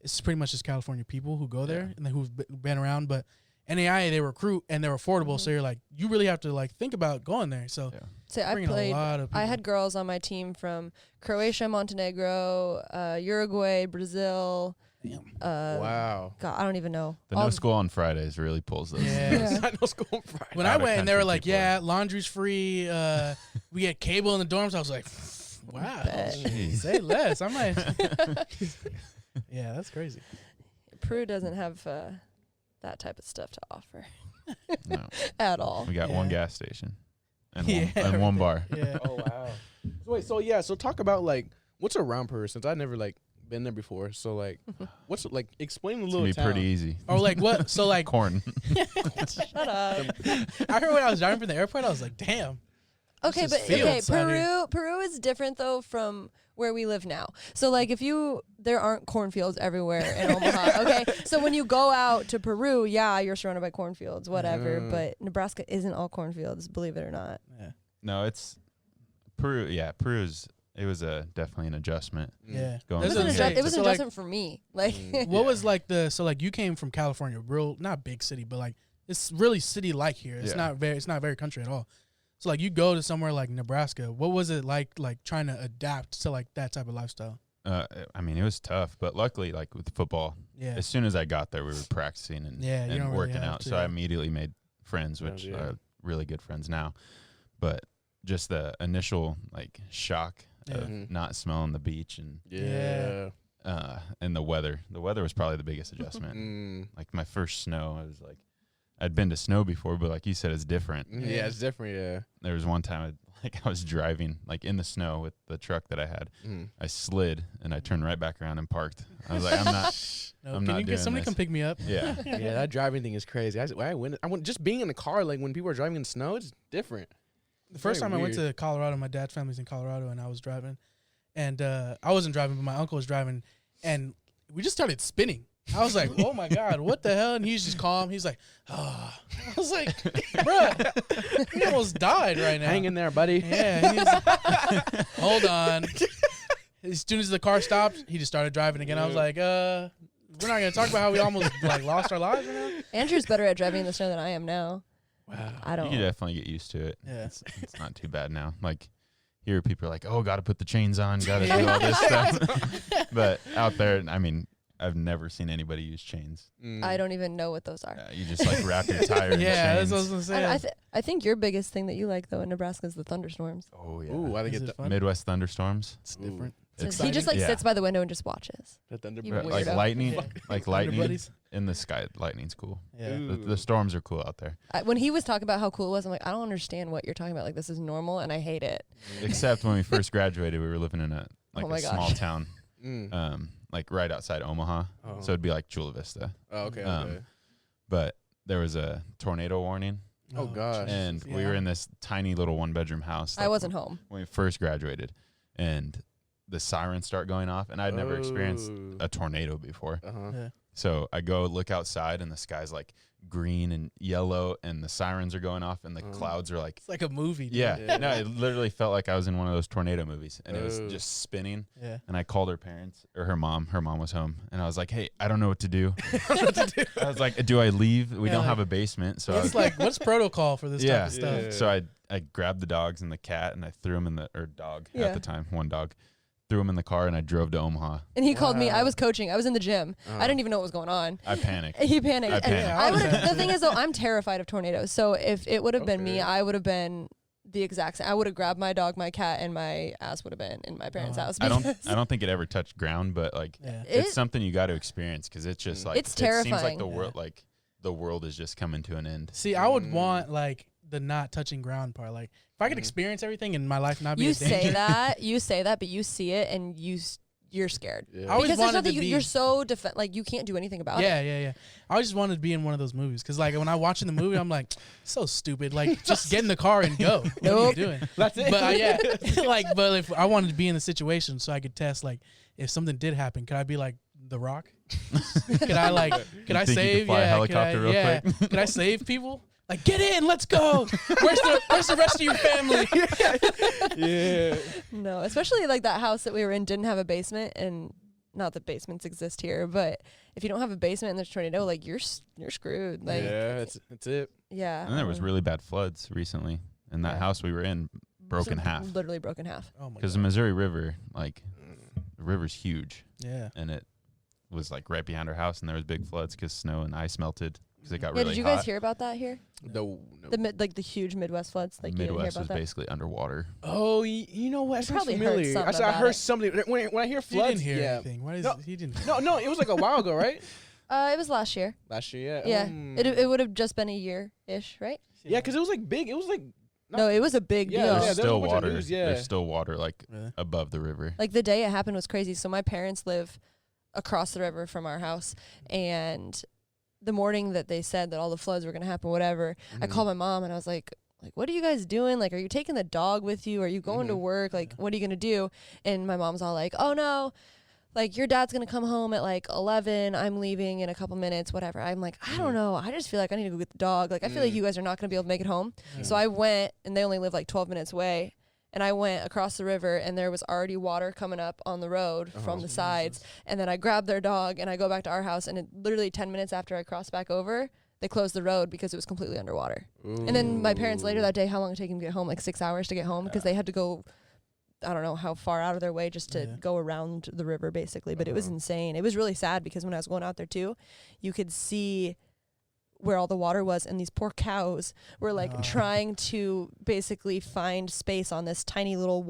it's pretty much just California people who go there and who've been around. But NAI they recruit and they're affordable, so you're like you really have to like think about going there. So Yeah. Say I bringing played. a lot of people. I had girls on my team from Croatia, Montenegro, Uruguay, Brazil. Damn. Wow. God, I don't even know. The All- no school on Fridays really pulls those. Yeah. Yeah. I know school on Friday. When I Out of went and they were country like, people yeah, laundry's free. We get cable in the dorms. I was like, wow, Bet. Jeez. say less. I might. Yeah, that's crazy. Peru doesn't have that type of stuff to offer No. at all. We got Yeah. one gas station and Yeah, one right bar. Yeah. Oh wow. So wait, so talk about like what's a round Peru since I've never like been there before. So like what's like explain the It's little gonna be town. pretty easy. Or like what? So like, Corn. Shut up. I heard when I was driving from the airport, I was like, damn, Okay, This but is fields out here. Peru is different though from where we live now. So like there aren't cornfields everywhere in Omaha. Okay, so when you go out to Peru, yeah, you're surrounded by cornfields, whatever. But Nebraska isn't all cornfields, believe it or not. Yeah. No, it's Peru. Yeah, it was definitely an adjustment. Yeah. Going It That's was what an, I'm saying. it was an So, like, adjustment for me. Like, What was like so like you came from California, real not big city, but like it's really city like here. It's Yeah. not very country at all. So like you go to somewhere like Nebraska, what was it like trying to adapt to like that type of lifestyle? I mean, it was tough, but luckily, like with football, Yeah. as soon as I got there, we were practicing and, Yeah, you don't and really working have out. to. So I immediately made friends, which Yeah. are really good friends now. But just the initial like shock of Mhm. not smelling the beach and Yeah. and the weather. The weather was probably the biggest adjustment. Like my first snow, I was like, I'd been to snow before, but like you said, it's different. Yeah, it's different. Yeah. There was one time I was driving like in the snow with the truck that I had. I slid and I turned right back around and parked. I was like, I'm not. No, I'm can not you doing get somebody this. come pick me up? Yeah. Yeah, that driving thing is crazy. I went just being in the car, like when people are driving in snow, it's different. The first Very time I went weird. to Colorado, my dad's family's in Colorado, and I was driving, and I wasn't driving, but my uncle was driving, and we just started spinning. I was like, "Oh my god, what the hell?" And he's just calm. He's like, "Oh," I was like, "Bruh, he almost died right now." Hang in there, buddy. Yeah. He's hold on. As soon as the car stopped, he just started driving again. I was like, we're not gonna talk about how we almost like lost our lives right now. Andrew's better at driving in the snow than I am now. Wow. I You don't. can definitely get used to it. Yeah. It's not too bad now. Like here, people are like, "Oh, got to put the chains on, got to do all this stuff." But out there, I mean, I've never seen anybody use chains. I don't even know what those are. You just like wrap your tire in Yeah, that's chains. what I was gonna say. I think your biggest thing that you like though in Nebraska is the thunderstorms. Oh yeah. Ooh, I think Is it's it fun? Midwest thunderstorms. It's different. It's He just like Yeah. sits by the window and just watches. the thunder. You Bird. Like weirdo. lightning, Yeah. like Thunder lightning buddies. in the sky. Lightning's cool. Yeah. The storms are cool out there, When he was talking about how cool it was, I'm like, I don't understand what you're talking about. Like, this is normal, and I hate it. except when we first graduated, we were living in a Oh my gosh. small town, Mm. like right outside Omaha. Oh. So it'd be like Chula Vista. Oh, okay. um, Okay. But there was a tornado warning, Oh, gosh. jeez. and we Yeah. were in this tiny little 1-bedroom house. I wasn't home. when we first graduated, and the sirens start going off, and I'd never experienced Oh. a tornado before. Uh-huh. Yeah. So I go look outside, and the sky's like green and yellow, and the sirens are going off, and the clouds are like, It's like a movie. Dude. yeah. Yeah. No, it literally felt like I was in one of those tornado movies, and it was Oh. just spinning. Yeah. And I called her parents, or her mom. Her mom was home, and I was like, "Hey, I don't know what to do." I was like, "Do I leave? We Yeah, don't like- have a basement." So I It's was like, what's protocol for this type Yeah. of stuff? Yeah. So I grabbed the dogs and the cat, and I threw them in the dog Yeah. at the time, one dog, threw them in the car, and I drove to Omaha. And he called me. I Wow. was coaching. I was in the gym. Uh-huh. I didn't even know what was going on. I panicked. He panicked. I And panicked. I would Yeah. the thing is though, I'm terrified of tornadoes. So if it would have been me, Okay. I would have been the exact same. I would have grabbed my dog, my cat, and my ass would have been in my parents' Oh. house. I don't because I don't think it ever touched ground, but like Yeah. it's It- something you got to experience because it's just like It's It seems like terrifying. the world the world is just coming to an end. See, I would want like the not touching ground part. Like if I could experience everything in my life, not be you a danger. say that, but you see it and you're scared. Yeah. I always Because there's wanted nothing to be. you're so like you can't do anything about yeah, it. yeah. I always just wanted to be in one of those movies because, like, when I watch in the movie, I'm like, so stupid. Like, just get in the car and go. What are you Nope. doing? That's it. But yeah, but if I wanted to be in the situation so I could test, like, if something did happen, could I be like The Rock? Could I like? Could I think you could save? fly a Yeah, helicopter real yeah. quick? Could I save people? Like, get in, let's go. Where's the rest of your family? yeah. No, especially like that house that we were in didn't have a basement, and not that basements exist here, but if you don't have a basement and there's a tornado, like you're screwed. Like Yeah, that's it. yeah. And there was really bad floods recently, and that Yeah. house we were in broke in half Literally broken half. Oh my because the Missouri River, like the river's huge, Yeah. and it was like right behind our house, and there was big floods because snow and ice melted because it got Yeah, really did you hot. guys hear about that here? No. The huge Midwest floods. Like you didn't hear Midwest about was that? basically underwater. Oh, you know what? It sounds Probably heard familiar. something I about heard it. something when I hear He floods. didn't hear yeah. anything. What is No. he didn't? No, it was like a while ago, right? It was last year. Last year, yeah. Yeah, Mm. it would have just been a year-ish, right? Yeah, because it was like big. It was like No, it was a big Yeah, deal. yeah, There's there was a still bunch of water. news, yeah. There's still water like Really? above the river. Like the day it happened was crazy. So my parents live across the river from our house, and the morning that they said that all the floods were going to happen, whatever, I called my mom and I was like, like, what are you guys doing? Like, are you taking the dog with you? Are you going to work? Like, what are you going to do? And my mom's all like, oh, no. Like, your dad's going to come home at, like, 11. I'm leaving in a couple minutes, whatever. I'm like, I don't know. I just feel like I need to go get the dog. Like, I feel like you guys are not going to be able to make it home. So I went, and they only live, like, 12 minutes away. And I went across the river, and there was already water coming up on the road from the sides. And then I grabbed their dog, and I go back to our house. And literally 10 minutes after I crossed back over, they closed the road because it was completely underwater. And then my parents later that day, how long did it take them to get home? Like 6 hours to get home because they had to go, I don't know how far out of their way just to go around the river basically. But it was insane. It was really sad because when I was going out there too, you could see where all the water was, and these poor cows were like trying to basically find space on this tiny little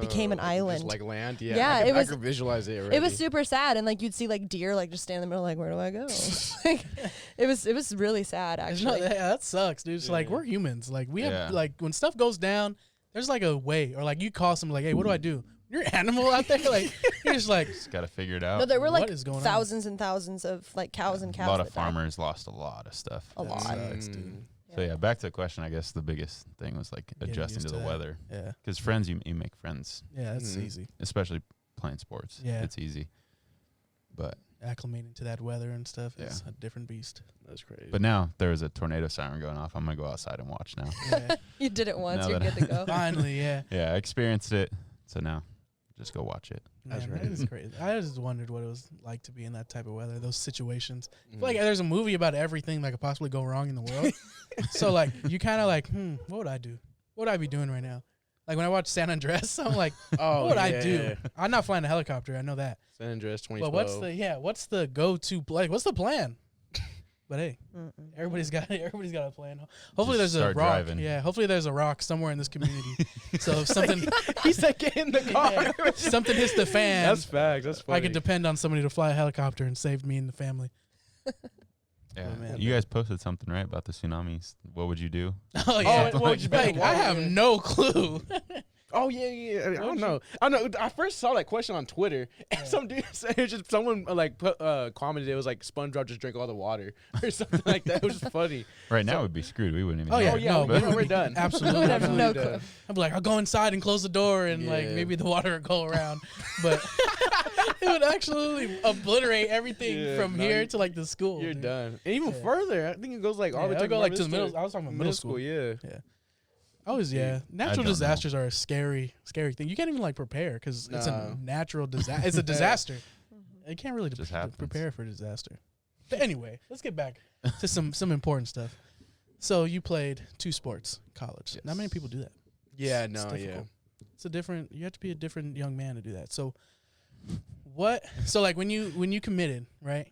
became an island. Just like land, yeah. Yeah, I could visualize it already. It was super sad, and like you'd see like deer like just stand in the middle, like where do I go? Like, it was really sad actually. That sucks, dude. It's like we're humans. Like we have like when stuff goes down, there's like a way, or like you call someone like, hey, what do I do? You're an animal out there, like you're just like Just gotta figure it out. No, there were like going thousands and thousands of like cows and calves. A lot of that died. farmers lost a lot of stuff. A lot. Sucks, dude. So yeah, back to the question. I guess the biggest thing was like Getting adjusting used to to the that. weather. Yeah, Because friends, you make friends, yeah, that's easy. especially playing sports. Yeah. It's easy. But Acclimating to that weather and stuff is a different beast. That's crazy. but now there was a tornado siren going off. I'm gonna go outside and watch now. Yeah. You did it once, Now you're that good to go. Finally, yeah. Yeah, I experienced it. So now, just go watch it. That's Man, right. That is crazy. I just wondered what it was like to be in that type of weather, those situations. I Mm. feel like there's a movie about everything that could possibly go wrong in the world. So like you kind of like, what would I do? What would I be doing right now? Like when I watch San Andreas, I'm like, what would I do? I'm not flying a helicopter. I know that. San Andreas 2012. But what's the go-to like? What's the plan? But hey, everybody's got a plan. Hopefully Just there's a start rock. driving. Yeah, hopefully there's a rock somewhere in this community. So if something He said get in the car. something hits the fan, That's facts. That's funny. I could depend on somebody to fly a helicopter and save me and the family. Yeah, man. you guys posted something right about the tsunamis. What would you do? Oh yeah, what would you be like, like? I have no clue. Oh yeah. I don't know. I first saw that question on Twitter, and some dude said it was just someone like commented it was like SpongeBob just drank all the water or something like that. It was just funny. Right now, we'd be screwed. We wouldn't even. Oh know. yeah, yeah, no, we're done. Absolutely, I have no absolutely. clue. I'd be like, I'll go inside and close the door, and like Yeah. maybe the water would go around, but it would absolutely obliterate everything Yeah, from no, here to like the school. You're dude. done. And even Yeah. further, I think it goes like all the Yeah, way I'll go like to the Marvin middle. I was talking about middle school. Yeah. Natural don't disasters are a scary thing. You can't even like prepare because it's a No. natural disaster. It's a disaster. You can't really Just happens. prepare for disaster. But anyway, let's get back to some important stuff. So you played 2 sports in college. Yes. Not many people do that. Yeah. It's No. Yeah. difficult. It's a different. You have to be a different young man to do that. So what? So like when you committed, right?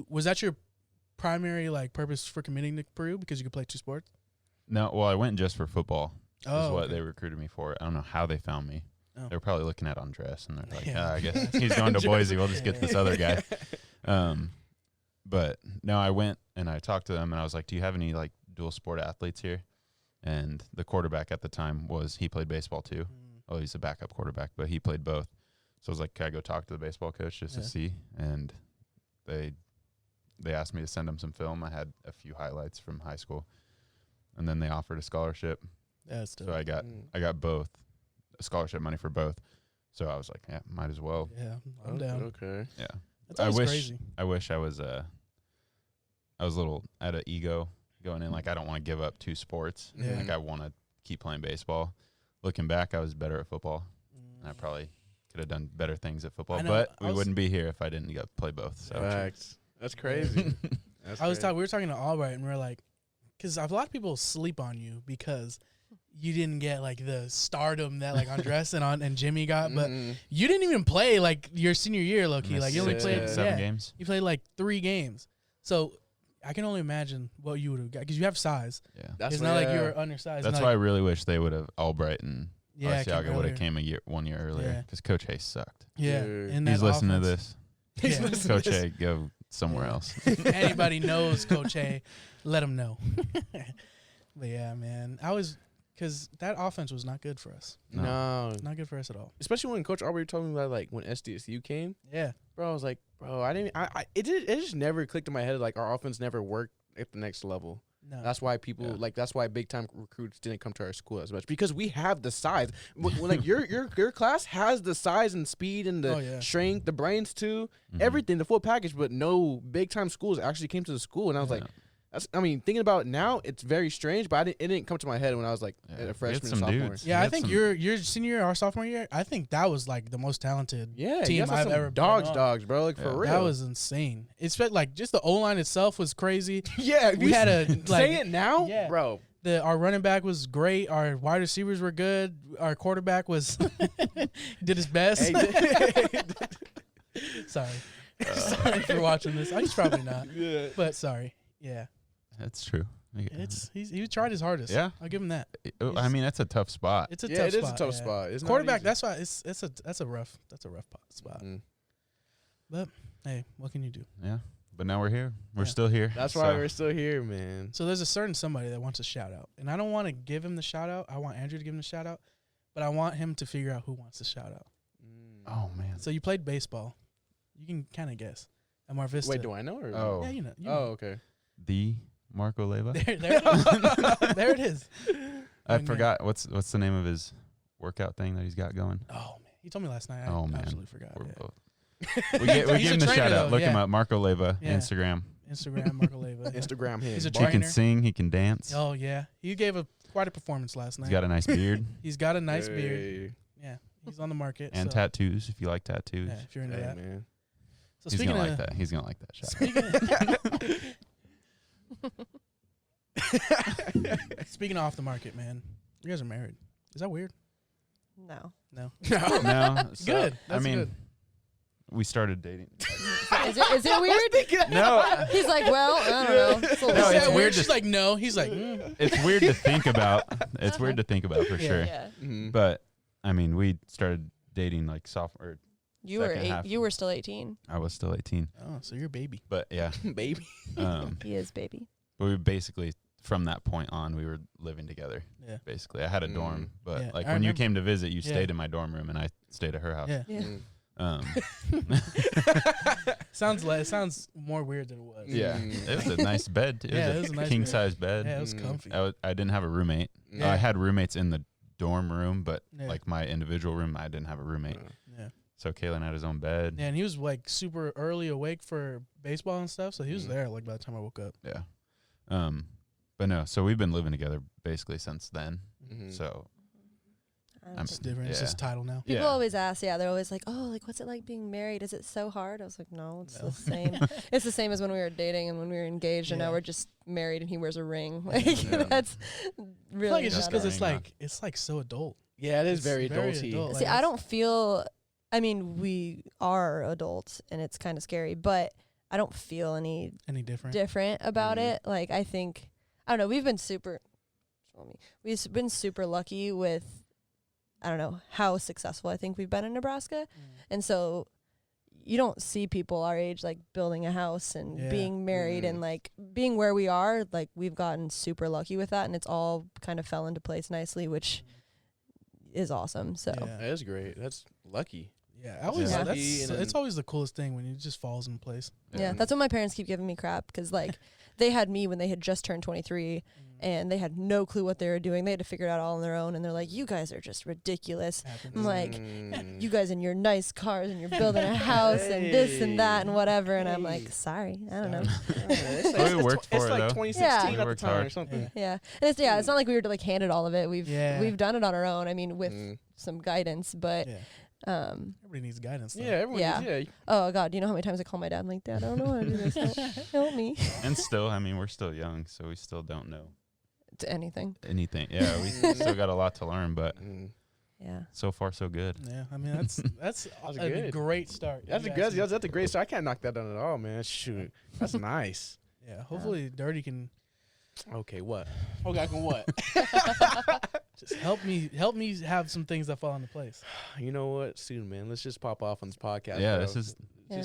Was that your primary like purpose for committing to Peru because you could play 2 sports? No, well, I went just for football. Is what okay. they recruited me for. I don't know how they found me. Oh. They were probably looking at Andres, and they're like, Yeah. I guess he's going to Boise. We'll just get this other guy. But no, I went and I talked to them, and I was like, do you have any like dual sport athletes here? And the quarterback at the time he played baseball too. Oh, he's a backup quarterback, but he played both. So I was like, can I go talk to the baseball coach just to see? And they asked me to send them some film. I had a few highlights from high school. And then they offered a scholarship. That's dope. So I got both, scholarship money for both. So I was like, yeah, might as well. Yeah, I'm down. Okay. Yeah. That's always crazy. I wish I was a little at an ego going in. Like, I don't want to give up 2 sports. Yeah. Like, I want to keep playing baseball. Looking back, I was better at football. And I probably could have done better things at football. I know, But I we was- wouldn't be here if I didn't play both. So Facts. That's crazy. That's We crazy. were talking to Albright, and we are like, because a lot of people sleep on you because you didn't get like the stardom that like Andres and Jimmy got, but you didn't even play like your senior year, low key. Like you only Six played games. 7 games. You played like 3 games, so I can only imagine what you would have got because you have size. Yeah. It's not like you were undersized. That's Not why I like, really wish they would have Albright and came Arciaga would earlier. have came 1 year earlier Yeah. because Coach Hayes sucked. Yeah, Dude. in He's that listening to offense. this. Yeah. Coach Hay, go somewhere Yeah. else. If anybody knows Coach Hay, let him know. But yeah, man, because that offense was not good for us. No. Not good for us at all. Especially when Coach Aubrey told me about like when SDSU came, Yeah. bro. I was like, bro, it just never clicked in my head. Like our offense never worked at the next level. No. That's why people that's why big time recruits didn't come to our school as much because we have the size. Like your class has the size and speed and the strength, the brains too, everything, the full package. But no big time schools actually came to the school, and I was like, thinking about it now, it's very strange. But it didn't come to my head when I was like a freshman, or sophomore. Dudes. Yeah, I think your senior year, our sophomore year, I think that was like the most talented team I've ever been on. Dogs, bro. Like for real, that was insane. It's like just the O line itself was crazy. Yeah, we had a like, say it now, bro. Our running back was great. Our wide receivers were good. Our quarterback was did his best. Sorry, sorry for watching this. He's probably not. Yeah, but sorry. Yeah, that's true. He tried his hardest. Yeah, I'll give him that. I mean, that's a tough spot. It's a tough spot. It is a tough spot. It's quarterback. That's why that's a rough spot. But hey, what can you do? Yeah. But now we're here. We're still here. That's why we're still here, man. So there's a certain somebody that wants a shout out, and I don't want to give him the shout out. I want Andrew to give him the shout out, but I want him to figure out who wants the shout out. Oh man. So you played baseball. You can kind of guess. At Mar Vista. Wait, do I know? Or Yeah, you know. Okay. The Marco Leyva. There it is. I forgot what's the name of his workout thing that he's got going. Oh man, he told me last night. Oh I man, absolutely forgot. We give him the shout out. Though, Look him up, Marco Leyva, Instagram. Marco Leyva. Instagram him. He's a He trainer. can sing. He can dance. Oh yeah, he gave quite a performance last night. He's got a nice beard. He's got a nice beard. Yeah, he's on the market. And tattoos, if you like tattoos. Yeah, if you're into that. Man. So He's speaking gonna of like that. He's gonna like that shot. Speaking of off the market, man, you guys are married. Is that weird? No. No. So, Good. I mean, good. we started dating. Is it weird? No. He's like, well, I don't know. It's a No, little it's She's weird She's to- like, no. He's like, It's weird to think about. It's weird to think about for sure. Yeah. But I mean, we started dating like sophomore. You were Second half. You were still 18. I was still 18. oh, so you're a baby. But yeah. Baby. He is baby. But we basically, from that point on, we were living together. Yeah. Basically, I had a dorm, but Yeah, like I when you remember- came to visit, you stayed in my dorm room, and I stayed at her house. Yeah. Yeah. Sounds more weird than it was. Yeah. It was a nice bed. It was a nice king bed. size bed. Yeah, it was comfy. I didn't have a roommate. Yeah. I had roommates in the dorm room, but Yeah. like my individual room, I didn't have a roommate. Yeah. So Kalen had his own bed. Yeah, and he was like super early awake for baseball and stuff, so he was there like by the time I woke up. Yeah. But no, so we've been living together basically since then. Mm-hmm. So It's different. It's just a title now. People always ask, they're always like, oh, like, what's it like being married? Is it so hard? I was like, no, it's the same. It's the same as when we were dating and when we were engaged, and now we're just married and he wears a ring. Like, that's really I feel like it's not just because it. it's like so adult. Yeah, it is It's very very adulty. adult. See, Like, I don't feel, I mean, we are adults and it's kind of scary, but I don't feel any Any different? different about it. Like, I think, I don't know, we've been super lucky with, I don't know, how successful I think we've been in Nebraska. And so you don't see people our age like building a house and being married and like being where we are. Like, we've gotten super lucky with that, and it's all kind of fell into place nicely, which is awesome. So Yeah. That is great. That's lucky. Yeah, I always Yeah. it's always the coolest thing when it just falls in place. yeah, that's what my parents keep giving me crap, because like they had me when they had just turned 23 and they had no clue what they were doing. They had to figure it out all on their own, and they're like, you guys are just ridiculous. Happens. I'm like, you guys in your nice cars and you're building a house and this and that and whatever, and I'm like, sorry, I don't know. We worked for it's it, like though. 2016 Yeah. at We the worked time hard. or something. Yeah, and it's not like we were like handed all of it. We've done it on our own. I mean, with some guidance, but Everybody needs guidance. Though. Yeah, everyone. Yeah. Oh God, you know how many times I call my dad? I'm like, Dad, I don't know how to do this. Help me. And still, I mean, we're still young, so we still don't know To anything. anything. Yeah, we still got a lot to learn, but Yeah. so far so good. Yeah, I mean that's was a good. great start. That's a You good. guys can- That's a great start. I can't knock that down at all, man. Shoot, that's nice. Yeah, hopefully Dirty can Okay, what? Okay, I can what? just help me have some things that fall into place. You know what? Soon, man. Let's just pop off on this podcast. Yeah, bro. this is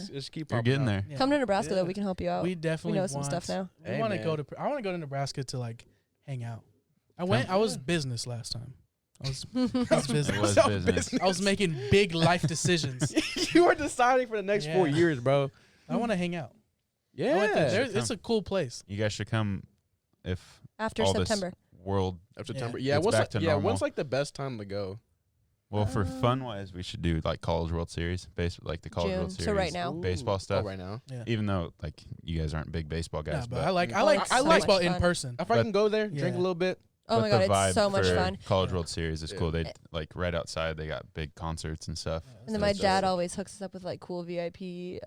just keep. you're popping getting out. there. Yeah. Come to Nebraska Yeah. though. We can help you out. We definitely know some want- stuff now. We Hey, want to man. go to. I want to go to Nebraska to like hang out. I was business last time. I was business. It was So business. I was making big life decisions. You are deciding for the next 4 years, bro. I want to hang out. I Yeah. went there. Should It's a cool place. You guys should come if After all September. this world. Of September. Yeah, Yeah, back to normal. when's like the best time to go? Well, for fun wise, we should do like College World Series, like the College June. World Series. So right now. Baseball stuff. Oh, right now. Yeah. Even though like you guys aren't big baseball guys, but but I like so baseball much in fun. person. If I can go there, drink a little bit. Oh my but God, the vibe it's so much for fun. College World Series is Yeah. cool. They like right outside. They got big concerts and stuff. And then my dad always hooks us up with like cool VIP,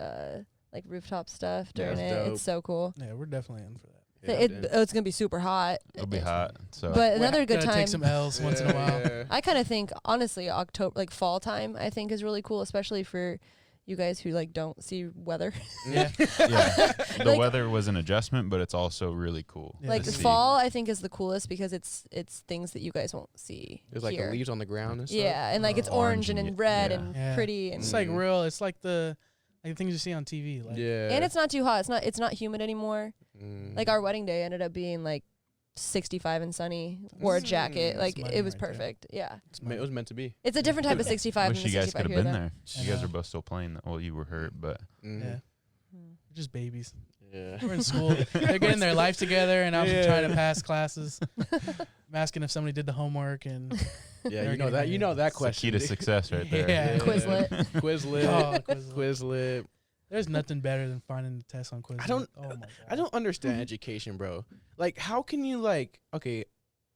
like rooftop stuff during that's it. dope. It's so cool. Yeah, we're definitely in for that. It's gonna be super hot. It'll be hot. So But another good Gotta time. take some L's once in a while. I kind of think, honestly, October, like fall time, I think is really cool, especially for you guys who like don't see weather. Yeah. yeah, the Like- weather was an adjustment, but it's also really cool. Yeah, Like to the see. fall, I think is the coolest because it's things that you guys won't see There's like here. the leaves on the ground and stuff. Yeah, and like it's orange and in red yeah. and Yeah. pretty and It's like real. It's like the things you see on TV. Like, Yeah. and it's not too hot. It's not humid anymore. Mm. Like our wedding day ended up being like 65 and sunny. Wore a jacket. Like money it was right there. perfect. Yeah, It was meant to be. it's a different type of 65 Wish than you the guys 65 could here. have been though. there. I You guys know. are both still playing. Well, you were hurt, but Mhm. Yeah. Hmm. We're just babies. Yeah. We're in school. They're getting their life together, and I'm Yeah. trying to pass classes. I'm asking if somebody did the homework, and Yeah, They're you know getting that. You know that it's the question. key to success right there. Yeah. Quizlet. Quizlet. oh, Quizlet. Quizlet. There's nothing better than finding the test on Quizlet. I don't- Oh my God. I don't understand education, bro. Like, how can you like? Okay,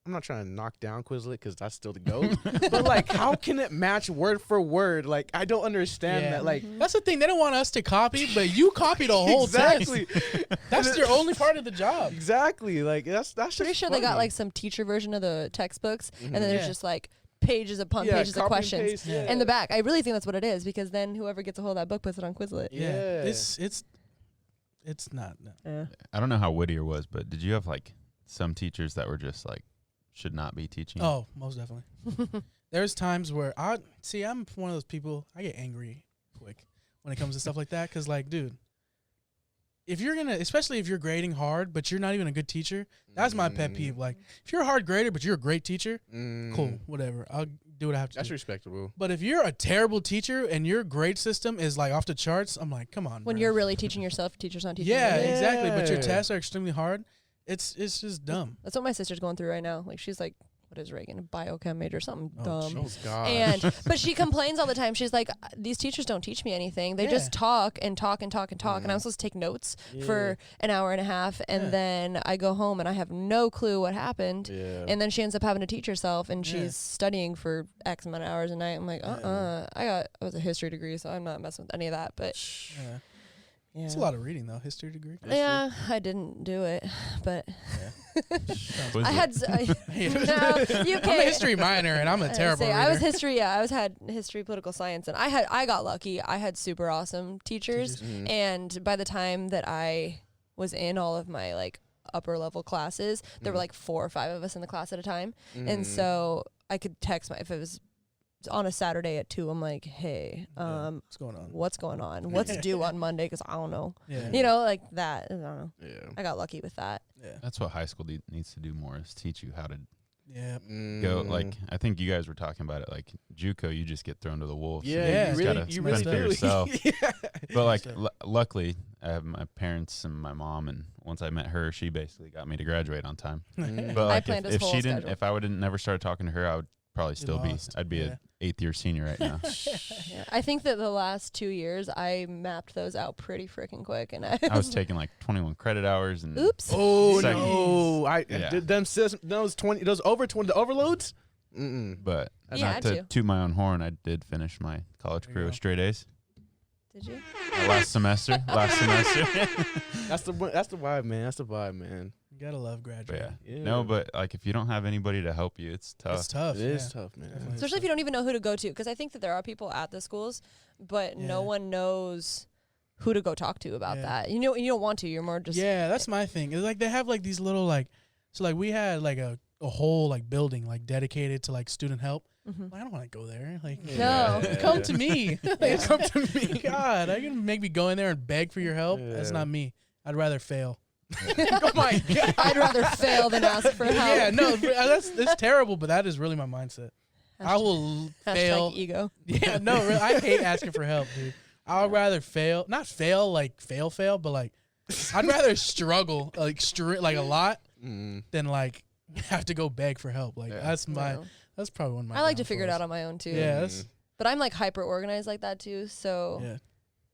I'm not trying to knock down Quizlet because that's still the goat. But like, how can it match word for word? Like, I don't understand Yeah. that. Like, That's the thing. They don't want us to copy, but you copy the whole exactly, test. That's your only part of the job. exactly. Like, that's Pretty just sure they got funny. like some teacher version of the textbooks, and then Mhm. there's Yeah. just like pages upon Yeah, pages of copy and questions paste, Yeah. in the back. I really think that's what it is because then whoever gets a hold of that book puts it on Quizlet. Yeah. It's not. No. Yeah. I don't know how Whittier was, but did you have like some teachers that were just like should not be teaching? Oh, most definitely. There's times where I'm one of those people. I get angry quick when it comes to stuff like that. Cause like, dude, if you're gonna, especially if you're grading hard, but you're not even a good teacher, that's my pet peeve. Like, if you're a hard grader but you're a great teacher, cool, whatever. I'll do what I have to That's do. respectable. But if you're a terrible teacher and your grade system is like off the charts, I'm like, come on. When bro. you're really teaching yourself, teacher's not teaching yeah, you. exactly. But your Yeah. tests are extremely hard. It's just dumb. That's what my sister's going through right now. Like she's like, what is Reagan? A biochem major, something Oh, dumb. Oh God. And but she complains all the time. She's like, these teachers don't teach me anything. They just Yeah. talk and talk and talk and talk. And I'm supposed to take notes for an hour and a half, and Yeah. then I go home and I have no clue what happened. Yeah. And then she ends up having to teach herself, and Yeah. she's studying for X amount of hours a night. I'm like, I was a history degree, so I'm not messing with any of that. But Yeah. yeah, It's a lot of reading though. History degree. yeah, I didn't do it, but Was I it? had. No, you I'm a can't. history minor and I'm a terrible reader. I was history. Yeah, I had history, political science, and I got lucky. I had super awesome teachers, Mhm. and by the time that I was in all of my like upper level classes, there were like 4 or 5 of us in the class at a time, and so I could text if it was on a Saturday at 2. I'm like, hey, What's going on? what's going on? What's due on Monday? Because I don't know. Yeah. You know, like that. I don't know. Yeah. I got lucky with that. Yeah. That's what high school needs to do more is teach you how to Yeah. go. Like I think you guys were talking about it. Like JUCO, you just get thrown to the wolves. Yeah, Yeah, just you gotta really fend for yourself. yeah. But like, That's it. luckily, I have my parents and my mom, and once I met her, she basically got me to graduate on time. Mm. But like, planned his if whole she didn't, schedule. if I would never started talking to her, I would probably still be. lost. I'd be Yeah. a 8th year senior right now. Yeah. I think that the last 2 years I mapped those out pretty freaking quick, and I was taking like 21 credit hours and oops. Oh Second. no! I Yeah. did them those 20 those over 20 the overloads. But Yeah, I not to do. toot my own horn, I did finish my college There you career with go. straight A's Did you? last semester. That's the vibe, man. That's the vibe, man. You gotta love But graduating. yeah. Yeah. No, but like if you don't have anybody to help you, it's tough. It's tough. It is yeah. tough, man. Definitely is Especially if you don't even know who to go to, because I think that there are people at the schools, but no Yeah. one knows who to go talk to about Yeah. that. You know, you don't want to. You're more just Yeah, that's my thing. It's like they have like these little like, so like we had like a whole like building like dedicated to like student help. Mhm. I don't want to go there. Like, No. come to me. Like, come to me. God, I can make me go in there and beg for your help. That's Yeah. not me. I'd rather fail. Oh my God. I'd rather fail than ask for help. Yeah, no, that's terrible, but that is really my mindset. I will Hashtag fail. ego. Yeah, no, really, I hate asking for help, dude. I'd rather not fail like fail, but like I'd rather struggle like a lot than like have to go beg for help. Like that's probably one of my. I like to figure it out on my own too. Yeah, but I'm like hyper organized like that too. So, yeah.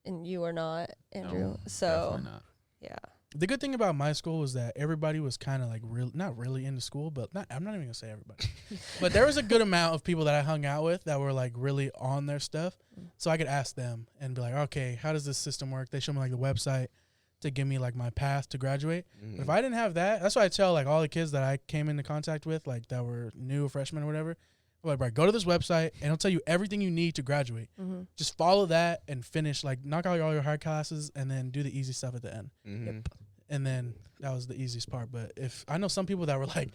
And you are not, Andrew. No, so, definitely not. Yeah. The good thing about my school was that everybody was kind of like not really into school, but I'm not even gonna say everybody, but there was a good amount of people that I hung out with that were like really on their stuff, so I could ask them and be like, okay, how does this system work? They show me like the website to give me like my path to graduate. But if I didn't have that, that's why I tell like all the kids that I came into contact with, like that were new freshmen or whatever, I'm like, right, go to this website and it'll tell you everything you need to graduate. Just follow that and finish, like knock out all your hard classes and then do the easy stuff at the end. Yep. And then that was the easiest part. But if I know some people that were like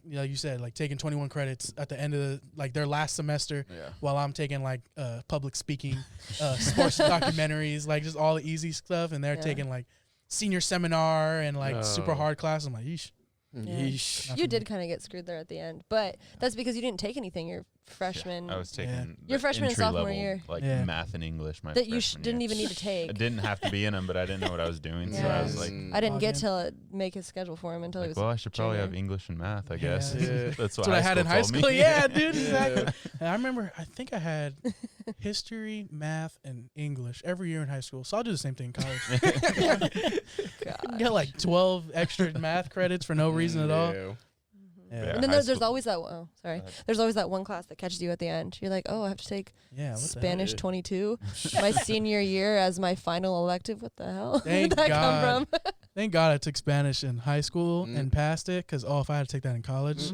you know, you said like taking 21 credits at the end of like their last semester, while I'm taking like public speaking, sports documentaries, like just all the easy stuff, and they're taking like senior seminar and like super hard class. I'm like, yeesh. Yeah. You did kind of get screwed there at the end, but that's because you didn't take anything your freshman. I was taking your freshman and sophomore year, like math and English. My that you didn't year. even need to take. I didn't have to be in them, but I didn't know what I was doing, so I was like, I didn't get to make his schedule for him until he was. Well, I should probably have English and math, I guess. That's what I had in high school. Yeah, dude, exactly. And I remember, I think I had history, math, and English every year in high school. So I'll do the same thing in college. Get like 12 extra math credits for no reason at all. Yeah, and then there's always that one. Oh, sorry. There's always that one class that catches you at the end. You're like, oh, I have to take Spanish 22 my senior year as my final elective. What the hell? Where did that come from? Thank God I took Spanish in high school and passed it, because if I had to take that in college,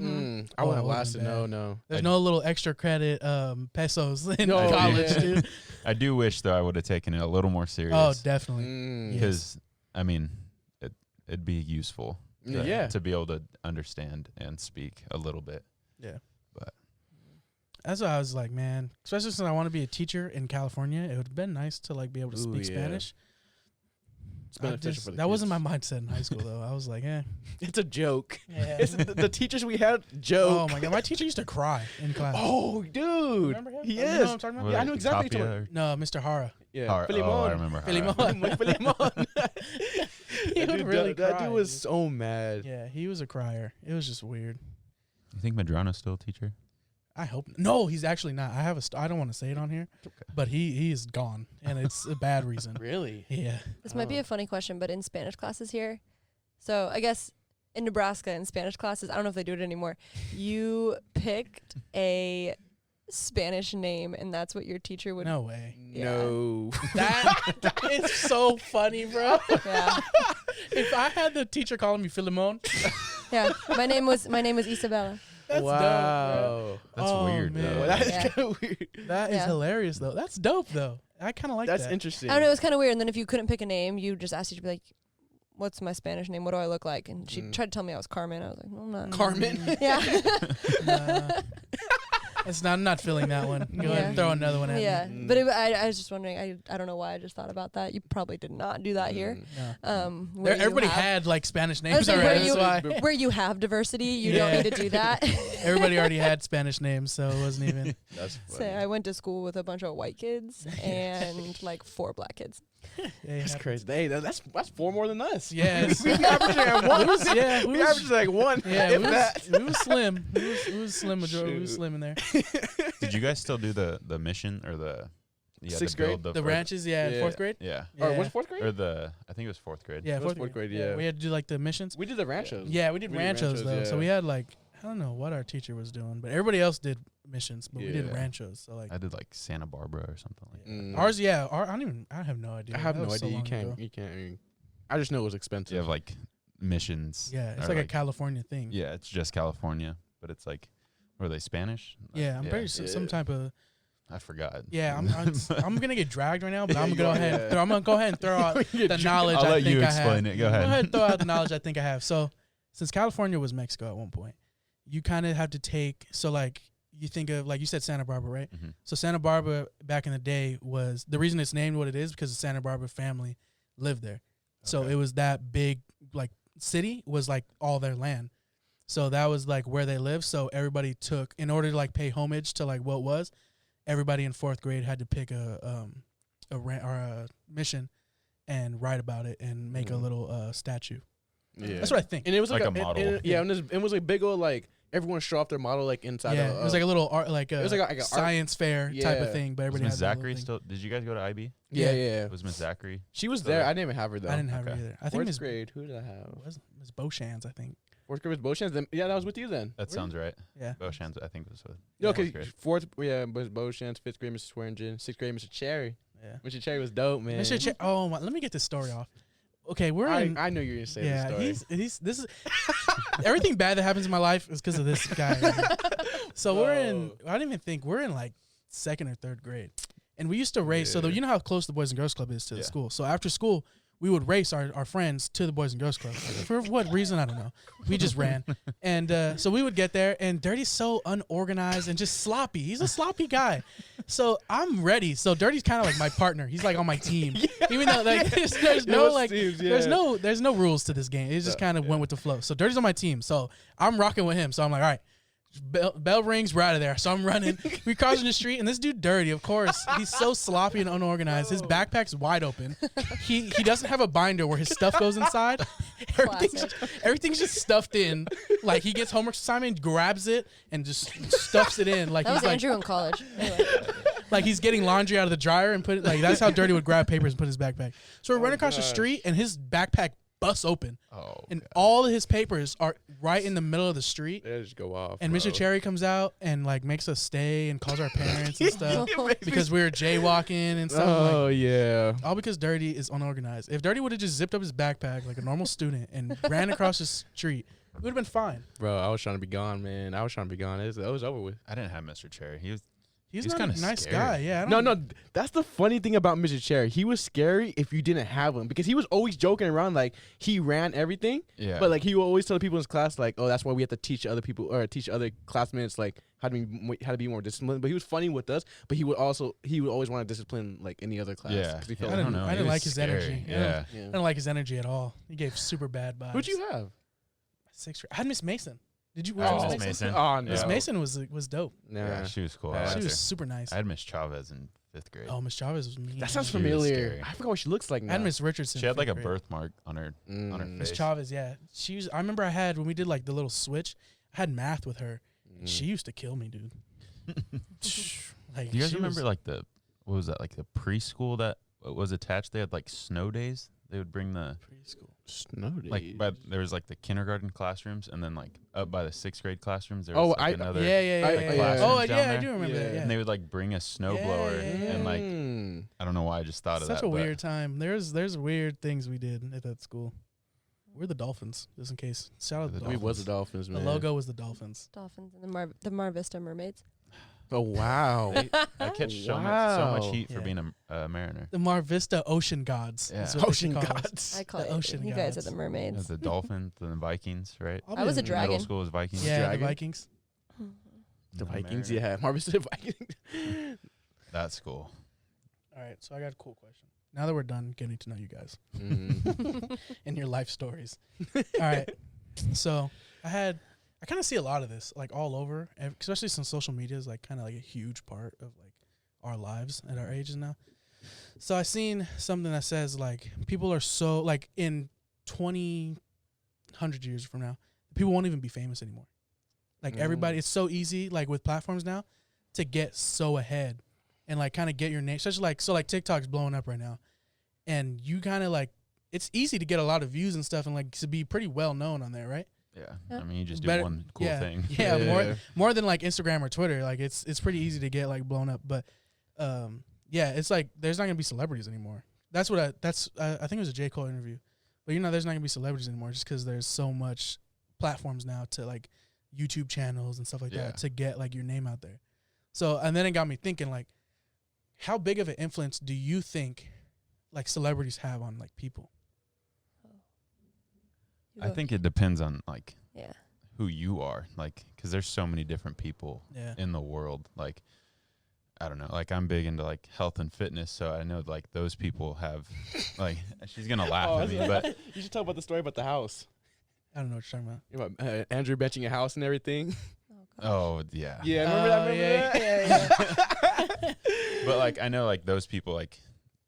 I would have lasted. No. There's no little extra credit pesos in college, dude. I do wish, though, I would have taken it a little more serious. Oh, definitely. Because, I mean, it'd be useful. To be able to understand and speak a little bit. Yeah. But that's why I was like, man, especially since I want to be a teacher in California, it would have been nice to like be able to speak Spanish. It's beneficial for the kids. Wasn't my mindset in high school though. I was like, it's a joke. Yeah. The teachers we had joke. Oh my God, my teacher used to cry in class. Oh, dude. Remember him? He is. You know what I'm talking about? Yeah, I know exactly what you're talking about. No, Mr. Hara. Yeah. I remember Philemon. He would really cry. That dude was so mad. Yeah, he was a crier. It was just weird. You think Madrano's still a teacher? I hope. No, he's actually not. I have I don't want to say it on here, but he is gone, and it's a bad reason. Really? Yeah. This might be a funny question, but in Spanish classes here, so I guess in Nebraska in Spanish classes, I don't know if they do it anymore. You picked a Spanish name, and that's what your teacher would. No way. Yeah. No. That is so funny, bro. Yeah. If I had the teacher calling me Philemon. Yeah. My name was Isabella. That's dope, bro. That's weird, man. though. That is kind of weird. That is hilarious, though. That's dope, though. I kind of like that. That's interesting. I don't know. It was kind of weird. And then if you couldn't pick a name, you just asked her to be like, what's my Spanish name? What do I look like? And she tried to tell me I was Carmen. I was like, no, I'm not. Carmen? Yeah. I'm not feeling that one. Go ahead and throw another one at me. Yeah. But I was just wondering, I don't know why I just thought about that. You probably did not do that here. No. Everybody had like Spanish names already. Where you have diversity, you don't need to do that. Everybody already had Spanish names, so it wasn't even. That's funny. So I went to school with a bunch of white kids and like 4 black kids. That's crazy. Hey, that's 4 more than us. Yeah, we averaging at 1. We averaged like 1. Yeah, we was slim. We was slim majority. We was slim in there. Did you guys still do the mission or the 6th grade? The ranches, 4th grade. Yeah. Or what's 4th grade? Or I think it was 4th grade. Yeah, 4th grade. Yeah. We had to do like the missions. We did the ranchos. Yeah, we did ranchos though. So we had like, I don't know what our teacher was doing, but everybody else did missions, but we did ranchos. So like I did like Santa Barbara or something like that. Ours, I have no idea. I have no idea. You can't. I just know it was expensive. You have like missions. Yeah, it's like a California thing. Yeah, it's just California, but it's like, were they Spanish? Yeah, I'm pretty sure some type of. I forgot. Yeah, I'm gonna get dragged right now, but I'm gonna go ahead and throw out the knowledge I'll I let think you I explain have. it. Go ahead. Go ahead and throw out the knowledge I think I have. So, since California was Mexico at one point, you kind of have to take. So, like, you think of like you said Santa Barbara, right? Mm-hmm. So Santa Barbara back in the day was the reason it's named what it is because the Santa Barbara family lived there. So it was that big like city was like all their land. So that was like where they lived. So everybody took in order to like pay homage to like what was. Everybody in 4th grade had to pick a mission and write about it and make a little statue. Yeah. That's what I think. And it was Like like, a model. and it was like big old like everyone show off their model like inside. Yeah, of, it was like a little art, like a, it was like a science fair type of Yeah. thing. But Was everybody Miss had their little Zachary thing. still? Did you guys go to IB? yeah, Yeah. yeah. Was Miss Zachary? She was still there. there? I didn't even have her though. I didn't have her Okay. either. I think Fourth Miss grade. Who did I have? was Miss Beauchamps, I think. Fourth grade was Beauchamps. Yeah, that was with you then. That sounds right. Yeah. Beauchamps, I think was with. No, fourth because grade. fourth, was Beauchamps. Fifth grade, Mr. Swearingen. Sixth grade, Mr. Cherry. Yeah. Mr. Cherry was dope, man. Oh my, let me get this story off. Okay, we're in. I know you're gonna say Yeah, this story. he's this is everything bad that happens in my life is because of this guy. Right here. So we're in. I don't even think we're in like second or third grade, and we used to race. So you know how close the Boys and Girls Club is to the school. So after school, we would race our friends to the Boys and Girls Club. For what reason, I don't know. We just ran, and so we would get there, and Dirty's so unorganized and just sloppy. He's a sloppy guy. So I'm ready. So Dirty's kind of like my partner. He's like on my team, even though like there's no like there's no rules to this game. It just kind of went with the flow. So Dirty's on my team. So I'm rocking with him. So I'm like, all right. Bell rings, we're out of there. So I'm running. We crossing the street, and this dude Dirty, of course, he's so sloppy and unorganized. His backpack's wide open. He doesn't have a binder where his stuff goes inside. Everything's just stuffed in. Like he gets homework assignment, grabs it, and just stuffs it in. Like That he's was like, Andrew in college. Anyway. like he's getting laundry out of the dryer and put it. Like that's how Dirty would grab papers and put in his backpack. So we're running across the street, and his backpack busts open. And all of his papers are right in the middle of the street. They just go off. And bro. Mr. Cherry comes out and like makes us stay and calls our parents and stuff because we were jaywalking and stuff. Oh like, yeah. all because Dirty is unorganized. If Dirty would have just zipped up his backpack like a normal student and ran across the street, it would have been fine. Bro, I was trying to be gone, man. I was trying to be gone. It was over with. I didn't have Mr. Cherry. He's He's not kinda a nice scary. guy. Yeah. No, that's the funny thing about Mr. Cherry. He was scary if you didn't have him because he was always joking around like he ran everything. Yeah. But like he would always tell people in his class like, oh, that's why we have to teach other people or teach other classmates like how to be more disciplined. But he was funny with us. But he would always want to discipline like any other class. Yeah. 'cause he I felt didn't know. I He didn't was like his scary. energy. Yeah. I didn't like his energy at all. He gave super bad vibes. Who'd you have? Sixth grade. I had Miss Mason. Did you? Oh, was Miss Mason. Oh no. Miss Yeah. Mason was dope. Nah. Yeah, she was cool. Yeah. I She liked was her. super nice. I had Miss Chavez in 5th grade. Oh, Miss Chavez was mean. That sounds She was familiar. scary. I forgot what she looks like now. I had Miss Richardson. She had like a fifth grade. birthmark on her Miss face. Chavez, yeah. She was. I remember I had when we did like the little switch. I had math with her. And she used to kill me, dude. Like, Do you guys she remember was- like what was that, like the preschool that was attached? They had like snow days. They would bring the preschool? Snow days. like there was like the kindergarten classrooms, and then like up by the 6th grade classrooms there Oh, was like another. Yeah, yeah, I- yeah. yeah. yeah. Oh, classrooms down yeah, I there. do remember that. Yeah. Yeah. And they would like bring a snowblower, Yeah. and like I don't know why I just thought of Such that. a but weird time. There's weird things we did at that school. We're the Dolphins, just in case. Shout out to the we Dolphins. was the Dolphins, The man. logo was the Dolphins. Dolphins and the Mar Vista Mermaids. Oh wow. I catch so Wow. much heat for Yeah. being a Mariner. The Mar Vista Ocean Gods. Yeah. is what they Ocean call us. gods. I call The it. ocean You guys gods. are the Yeah, mermaids. the Dolphins, the Vikings, right? I'll I was be- a dragon. Middle school was Vikings. Yeah, Dragon? the Vikings. The No, Vikings, Mariner. yeah. Marvin said Vikings. That school. All right, so I got a cool question. Now that we're done getting to know you guys Mm. and your life stories. All right, so I kind of see a lot of this like all over, especially since social media is like kind of like a huge part of like our lives at our ages now. So I seen something that says like people are so like in 100 years from now, people won't even be famous anymore. Like everybody, it's so easy like with platforms now to get so ahead and like kind of get your name, especially like TikTok's blowing up right now, and you kind of like it's easy to get a lot of views and stuff and like to be pretty well known on there, right? Yeah. Yeah. I mean, you just do Better- one cool yeah, thing. Yeah, more than like Instagram or Twitter. Like it's pretty easy to get like blown up, but yeah, it's like there's not gonna be celebrities anymore. I think it was a J. Cole interview, but there's not gonna be celebrities anymore just because there's so much platforms now to like YouTube channels and stuff like Yeah. that to get like your name out there. So and then it got me thinking like, how big of an influence do you think like celebrities have on like people? I think it depends on like Yeah. who you are, like, because there's so many different people Yeah. in the world. Like, I don't know, like I'm big into like health and fitness, so I know like those people have like she's gonna laugh at me, but you should talk about the story about the house. I don't know what you're talking about. About Andrew benching a house and everything. oh yeah, Yeah, remember that? Remember that? But like I know like those people, like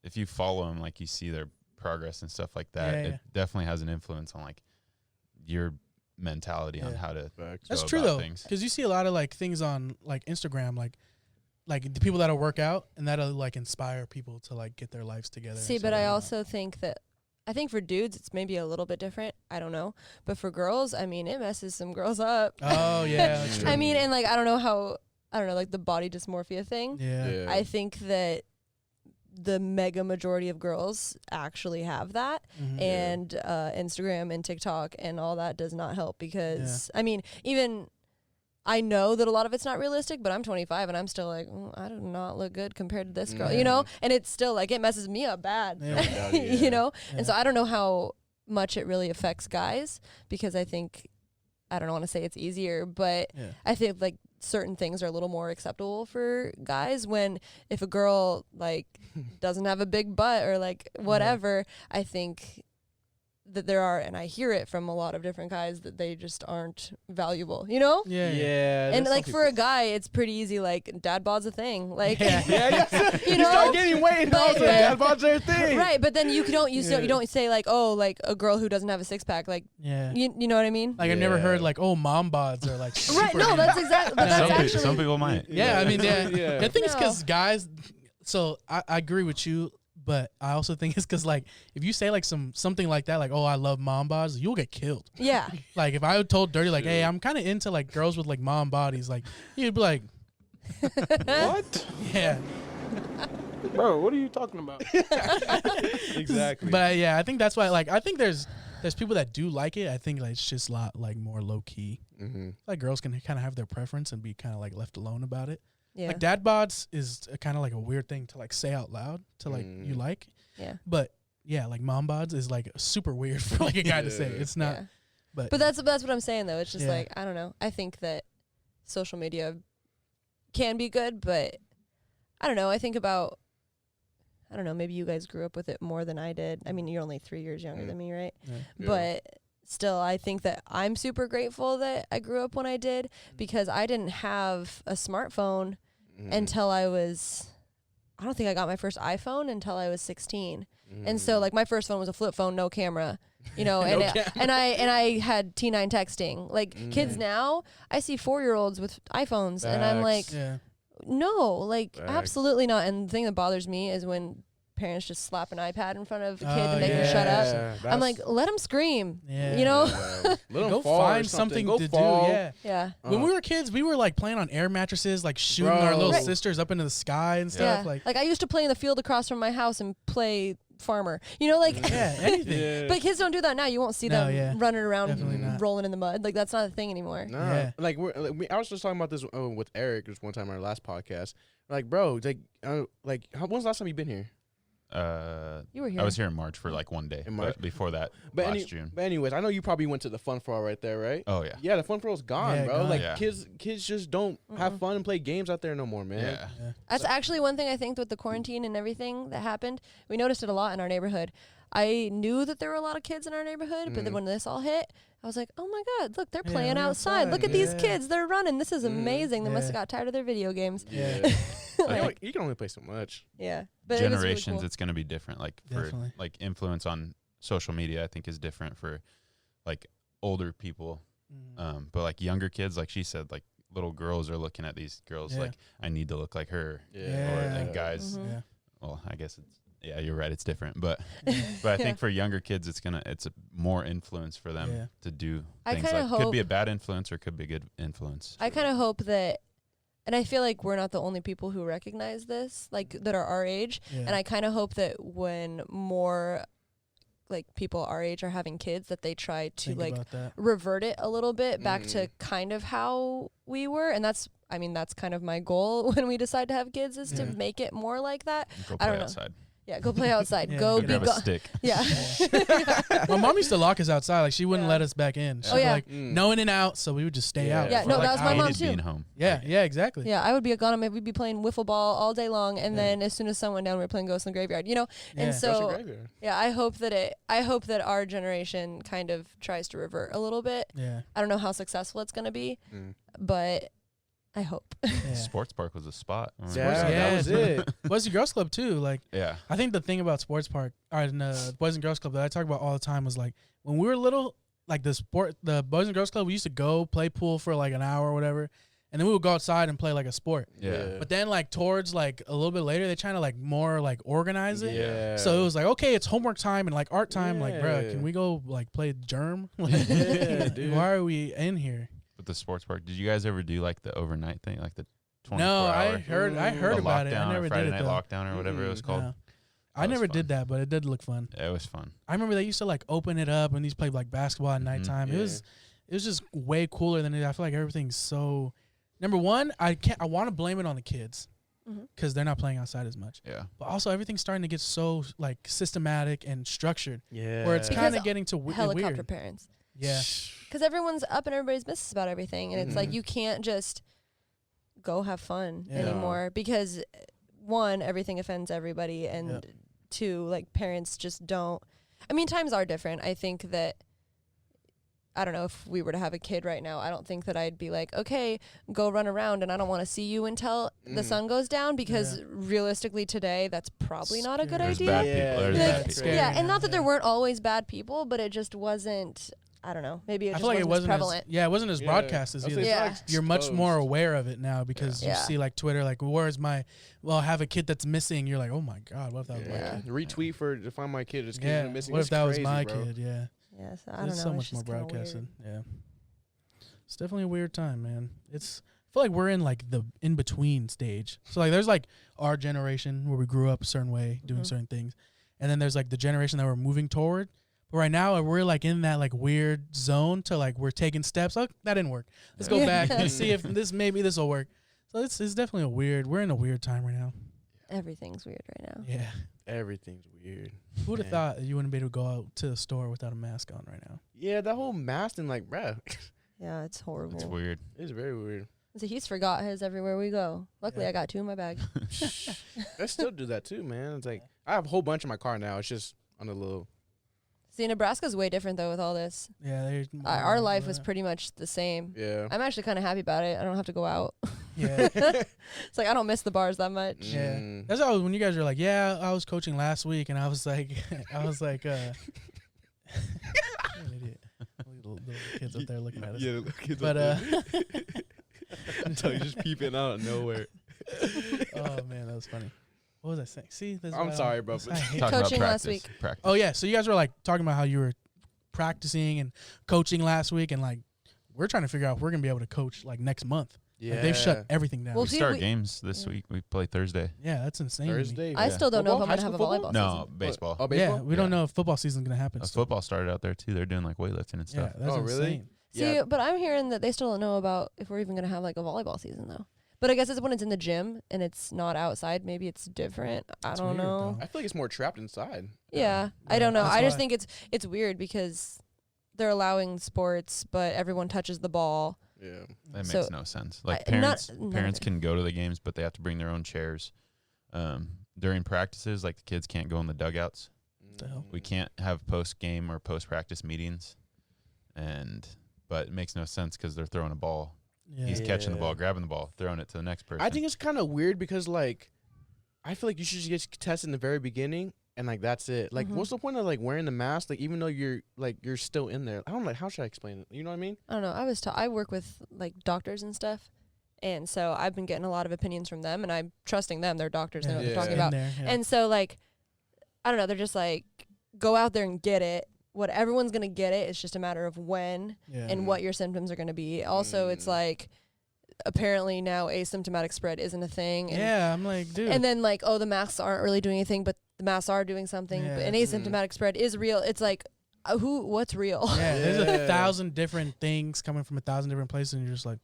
if you follow them, like you see their progress and stuff like that. Yeah, It yeah. definitely has an influence on like your mentality on how to. That's go true about though, things. because you see a lot of like things on like Instagram, like the people that'll work out and that'll like inspire people to like get their lives together. See, but I also think that for dudes it's maybe a little bit different. I don't know, but for girls, I mean, it messes some girls up. Oh yeah, that's true. I mean, and like I don't know, like the body dysmorphia thing. Yeah. I think that the mega majority of girls actually have that, and Instagram and TikTok and all that does not help because I mean, even I know that a lot of it's not realistic, but I'm 25 and I'm still like, I do not look good compared to this girl, you know? And it's still like, it messes me up bad, you know? And so I don't know how much it really affects guys because I think, I don't want to say it's easier, but I think like certain things are a little more acceptable for guys when if a girl like doesn't have a big butt or like whatever, I think that there are, and I hear it from a lot of different guys that they just aren't valuable, you know? Yeah. And like for a guy, it's pretty easy. Like dad bod's a thing. Like, you You know, start getting weight, and also dad bod's their thing. right? But then you don't say like, oh, like a girl who doesn't have a six pack, like, you know what I mean? Like I've never heard like, oh, mom bods are like super right? No, that's exactly. But that's actually some people might. I mean, the thing is because guys. So I agree with you. But I also think it's because, like, if you say, like, something like that, like, oh, I love mom bodies, you'll get killed. Yeah. Like, if I told Dirty, like, hey, I'm kind of into, like, girls with, like, mom bodies, like, he'd be like, what? Yeah. Bro, what are you talking about? Exactly. But, yeah, I think that's why, like, I think there's people that do like it. I think, like, it's just a lot, like, more low-key. Like, girls can kind of have their preference and be kind of, like, left alone about it. Yeah. Like dad bods is kind of like a weird thing to like say out loud to like you like. Yeah. But yeah, like mom bods is like super weird for like a guy to say. It's not. Yeah. But that's what I'm saying though. It's just like I don't know. I think that social media can be good, but I don't know. I think about maybe you guys grew up with it more than I did. I mean, you're only 3 years younger than me, right? Yeah. But still, I think that I'm super grateful that I grew up when I did because I didn't have a smartphone until I don't think I got my first iPhone until I was 16. And so like my first phone was a flip phone, no camera, you know, and I had T9 texting. Like kids now, I see 4-year-olds with iPhones and I'm like, no, like absolutely not. And the thing that bothers me is when parents just slap an iPad in front of a kid to make him shut up. I'm like, let him scream. You know? Let him go fall find something to do. Yeah. When we were kids, we were like playing on air mattresses, like shooting our little sisters up into the sky and stuff. Like I used to play in the field across from my house and play farmer. You know, like anything. But kids don't do that now. You won't see them running around rolling in the mud. Like that's not a thing anymore. No. Like I was just talking about this with Eric just one time on our last podcast. Like, bro, like when's the last time you've been here? You were here. I was here in March for like 1 day. In March? But before that, last June. But anyways, I know you probably went to the fun for all right there, right? Oh yeah. Yeah, the fun for all's gone, bro. Gone. Like kids just don't have fun and play games out there no more, man. Yeah. That's actually one thing I think with the quarantine and everything that happened. We noticed it a lot in our neighborhood. I knew that there were a lot of kids in our neighborhood, but then when this all hit, I was like, oh my God, look, they're playing outside. Look at these kids. They're running. This is amazing. They must have got tired of their video games. Yeah. You can only play so much. Yeah. But Generations, it was really cool. it's going to be different. Like for like influence on social media, I think is different for like older people. But like younger kids, like she said, like little girls are looking at these girls like, I need to look like her. And guys, well, I guess it's, you're right. It's different, but I think for younger kids, it's a more influence for them to do things like could be a bad influence or could be a good influence. I kind of hope that, and I feel like we're not the only people who recognize this, like that are our age. And I kind of hope that when more like people our age are having kids, that they try to like revert it a little bit back to kind of how we were. And that's kind of my goal when we decide to have kids is to make it more like that. I don't know. Outside. Yeah, go play outside. Go be gone. Stick. Yeah. My mom used to lock us outside. Like she wouldn't let us back in. She'd be like, no in and out. So we would just stay out. Yeah, no, like that was my mom too. Being home. Yeah, exactly. Yeah, I would be gone. We'd be playing wiffle ball all day long, and then as soon as sun went down, we were playing Ghosts in the Graveyard. You know, and so I hope that our generation kind of tries to revert a little bit. Yeah. I don't know how successful it's gonna be, but I hope. Sports Park was a spot. That was it. Boys and Girls Club too. Like, I think the thing about Sports Park, and Boys and Girls Club that I talk about all the time was like when we were little, like the Boys and Girls Club, we used to go play pool for like an hour or whatever, and then we would go outside and play like a sport. Yeah. But then like towards like a little bit later, they trying to like more like organize it. Yeah. So it was like, okay, it's homework time and like art time. Like, bro, Yeah. can we go like play Germ? Like, Yeah, dude. why are we in here? With the sports park, did you guys ever do like the overnight thing, like the 24 No, hour? I heard the about it. I lockdown never or did Friday it night though. lockdown or whatever it was called. No. I was never fun. did that, but it did look fun. It was fun. I remember they used to like open it up and these played like basketball at nighttime. Yeah. It was just way cooler than it. I feel like everything's so. Number one, I want to blame it on the kids because they're not playing outside as much. Yeah. But also everything's starting to get so like systematic and structured Yeah. where it's Because kind of getting to helicopter weird. parents. Yeah. Because everyone's up in everybody's business about everything, and it's like Mhm. you can't just go have fun Yeah. anymore because one, everything offends everybody, and Yep. two, like parents just don't. I mean, times are different. I think that. I don't know if we were to have a kid right now, I don't think that I'd be like, okay, go run around and I don't want to see you until the sun goes down, because realistically today, that's probably not a good There's idea. bad people. There's Like, bad people. yeah, and now, not that there weren't always bad people, but it just wasn't, I don't know, maybe it I just feel like it wasn't as wasn't prevalent. it wasn't as broadcast as I was either. saying, Yeah. it's like You're much more exposed. aware of it now because you Yeah. see like Twitter, like, where's my, I have a kid that's missing. You're like, oh my God, what if that was my Yeah. kid? Retweet to find my kid. This kid's Yeah. been missing. What if It's that was crazy, my bro. kid? Yeah. Yeah, so I don't know. It's so much it's more just kinda broadcasted. weird. Yeah. It's definitely a weird time, man. I feel like we're in like the in between stage. So like there's like our generation where we grew up a certain way, doing Mhm. certain things. And then there's like the generation that we're moving toward. But right now we're like in that like weird zone to like we're taking steps. Oh, that didn't work. Let's go Yeah. back and see if maybe this will work. So it's definitely we're in a weird time right now. Everything's weird right now. Yeah. Everything's weird. Who would have Man. thought that you wouldn't be able to go out to the store without a mask on right now? Yeah, that whole mask thing, like, bruh, Yeah, it's horrible. It's weird. it's very weird. So he's forgot his everywhere we go. Luckily, Yeah. I got two in my bag. I still do that too, man. It's like I have a whole bunch in my car now. It's just on a little. See, Nebraska's way different though with all this. Yeah, Our life was pretty much the same. Yeah. I'm actually kind of happy about it. I don't have to go out. Yeah. It's like I don't miss the bars that much. Yeah. Mm. That's how when you guys were like, yeah, I was coaching last week, and I was like, you're an idiot. Little kids up there looking at us. Yeah, kids But I'm telling you, just peeping out of nowhere. oh man, that was funny. What was I saying? See, this is I'm why I sorry, don't- bro, this- but- I hate- Talking Coaching about last practice. week. Practice. Oh yeah, so you guys were like talking about how you were practicing and coaching last week, and like we're trying to figure out if we're gonna be able to coach like next month. Yeah. Like, they've shut everything down. Well, We see, start we- games this yeah. week. We play Thursday. Yeah, that's insane. to me. Thursday. I Yeah. still don't know if Football? I'm High gonna have a school volleyball football? No, season. baseball. Oh, baseball? Yeah, we don't Yeah. know if football season's gonna happen. still. Football started out there too. They're doing like weightlifting and Yeah, stuff. that's Oh, really? insane. See, Yeah. but I'm hearing that they still don't know about if we're even gonna have like a volleyball season though. But I guess it's when it's in the gym and it's not outside. Maybe it's different. I That's don't weird, know. I feel like it's more trapped inside. Yeah, I Yeah, don't know. that's I just why. think it's weird because they're allowing sports, but everyone touches the ball. Yeah. That So, makes no sense. Like I- not- parents, none parents of it. can go to the games, but they have to bring their own chairs. During practices, like the kids can't go in the dugouts. The hell? We can't have post game or post practice meetings, but it makes no sense because they're throwing a ball. Yeah. He's catching the Yeah. ball, grabbing the ball, throwing it to the next person. I think it's kind of weird because, like, I feel like you should just get tested in the very beginning and, like, that's it. Like, Mhm. what's the point of, like, wearing the mask? Like, even though you're still in there. I don't know. How should I explain it? You know what I mean? I don't know. I work with like doctors and stuff, and so I've been getting a lot of opinions from them, and I'm trusting them. They're doctors. They know what they're Yeah. talking In about. there, yeah. And so like, I don't know. They're just like, go out there and get it. What everyone's gonna get it. It's just a matter of when yeah. and what your symptoms are gonna be. Also, it's like, apparently now asymptomatic spread isn't a thing. And Yeah, I'm like, dude. And then like, oh, the masks aren't really doing anything, but the masks are doing something. Yeah. But an asymptomatic spread is real. It's like, what's real? yeah, there's Yeah. 1,000 different things coming from 1,000 different places, and you're just like,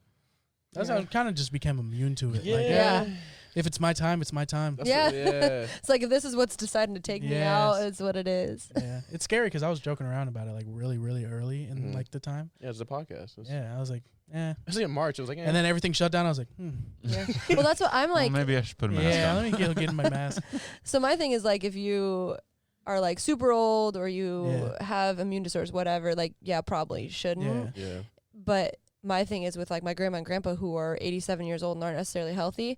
that's how I kind of just became immune to it. Like, Yeah. if it's my time, it's my time. That's Yeah. what- yeah. It's like, if this is what's deciding to take me out, Yes. it's what it is. Yeah, it's scary because I was joking around about it like really, really early in Mhm. like the time. Yeah, it's a podcast. Yeah, I was like, Especially in March. It was like, and then everything shut down. I was like, Yeah. Well, that's what I'm like. well, maybe I should put a mask yeah, on. let me get in my mask. So my thing is like, if you are like super old or you Yeah. have immune disorders, whatever, like, yeah, probably shouldn't. Yeah, yeah. But my thing is with like my grandma and grandpa who are 87 years old and aren't necessarily healthy.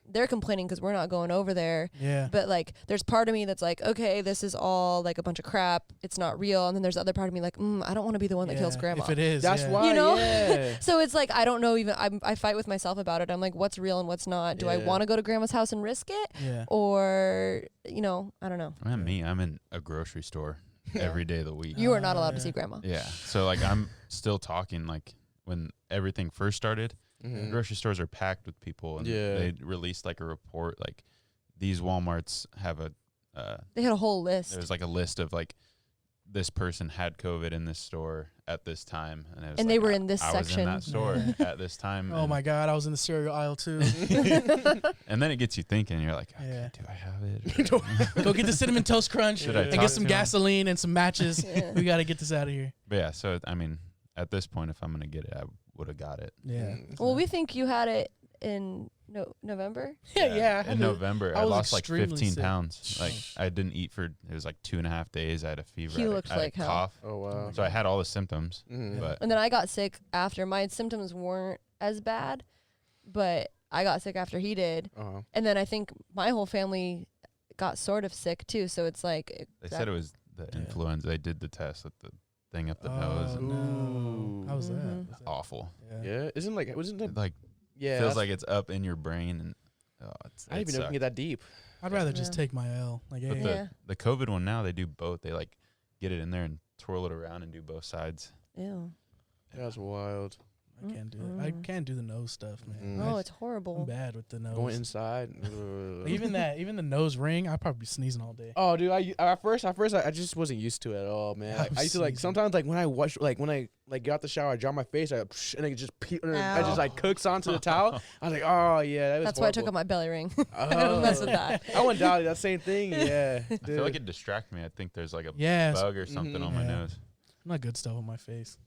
They're complaining because we're not going over there. Yeah. But like, there's part of me that's like, okay, this is all like a bunch of crap. It's not real. And then there's the other part of me like, I don't want to be the one that kills grandma. If it is, that's why. You know? Yeah. So it's like, I don't know even, I fight with myself about it. I'm like, what's real and what's not? Do I want to go to grandma's house and risk it? Yeah. Or, you know, I don't know. I'm in a grocery store every day of the week. You are not allowed to see grandma. Yeah. So like I'm still talking like when everything first started, grocery stores are packed with people, and they released like a report like these Walmarts have a they had a whole list. There was like a list of like this person had COVID in this store at this time, and it was and like, they were in this I section. was in that store at this time. Oh my God, I was in the cereal aisle too. And then it gets you thinking. You're like, okay, do I have it? Go get the Cinnamon Toast Crunch Should I and talk get some to him? gasoline and some matches. Yeah. We got to get this out of here. But yeah, so I mean, at this point, if I'm gonna get it, I would have got it. Yeah. Well, we think you had it in November. Yeah. In November, I I was lost like extremely 15 sick. pounds. Like I didn't eat for, it was like 2.5 days. I had a fever. He I had looked I had like a hell. cough. Oh wow. So I had all the symptoms, Mhm. but And then I got sick after. My symptoms weren't as bad, but I got sick after he did. Uh-huh. And then I think my whole family got sort of sick too. So it's like they said it was the influenza. They did the test with the thing up the nose. Oh, And no. How was that? Mhm. Was that- awful. Yeah, wasn't it? It like Yeah, feels like it's up in your brain, and I didn't even know it can get that deep. I'd rather just Yeah. take my L. Like, But hey, Yeah. the COVID one now, they do both. They like get it in there and twirl it around and do both sides. Ew. That's wild. I can't do it. I can't do the nose stuff, man. Mm. Oh, I- it's I'm horrible. bad with the nose. Going inside. even the nose ring, I'd probably be sneezing all day. Oh, dude! At first, I just wasn't used to it at all, man. I I used to like was sometimes like when I wash, like when I like get out the shower, I dry my face, and it just I just like cooks onto the towel. I was like, oh yeah, that was That's why I took horrible. off my belly ring. I Oh. don't mess with that. I went down that same thing. Yeah, I feel like it distracts me. I think there's like a Yeah, bug or something on my Yeah. nose. I'm not good stuff on my face.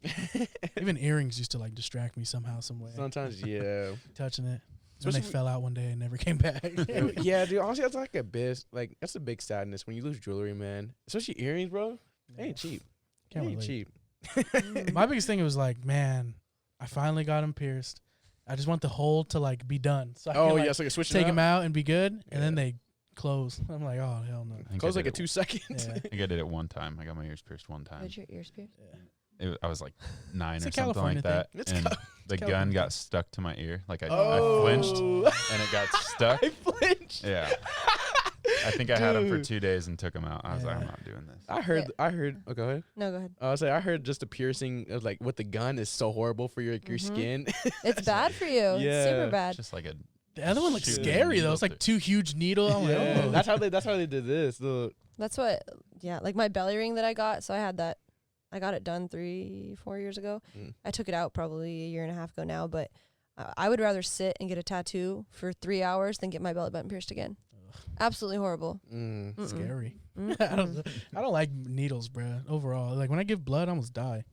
Even earrings used to like distract me somehow, some way. Sometimes, yeah. Touching it. When Especially they fell out one day and never came back. Yeah, dude. Honestly, that's like that's a big sadness when you lose jewelry, man. Especially earrings, bro. They ain't cheap. Can't They ain't relate. cheap. My biggest thing was like, man, I finally got him pierced. I just want the hole to like be done, so I Oh can, yeah, like, so you switch take it them out. out and be good, and then Yeah. they close. I'm like, oh hell no. I think Close I like a did it- 2 seconds. Yeah. I think I did it one time. I got my ears pierced one time. Did your ears pierced? I was like 9 It's or a something California like that, thing. It's and the gun California got stuck to my ear. Like I Oh. flinched and it got stuck. I flinched. Yeah, I think I had them for Dude. 2 days and took them out. I was like, Yeah. I'm not doing this. I heard. Oh, go ahead. No, go ahead. I was like, I heard just the piercing of like with the gun is so horrible for your skin. It's bad for you. It's Yeah. super It's bad. just like a The other one looks Shoot. scary though. It's like 2 huge needles. I'm like, Yeah, oh. that's how they did this. Look. That's what, yeah, like my belly ring that I got. So I had that. I got it done 3-4 years ago. Mm. I took it out probably a year and a half ago now, but I would rather sit and get a tattoo for 3 hours than get my belly button pierced again. Absolutely horrible. Mm. Mm-mm. Scary. Mm-mm. I don't like needles, bro. Overall, like when I give blood, I almost die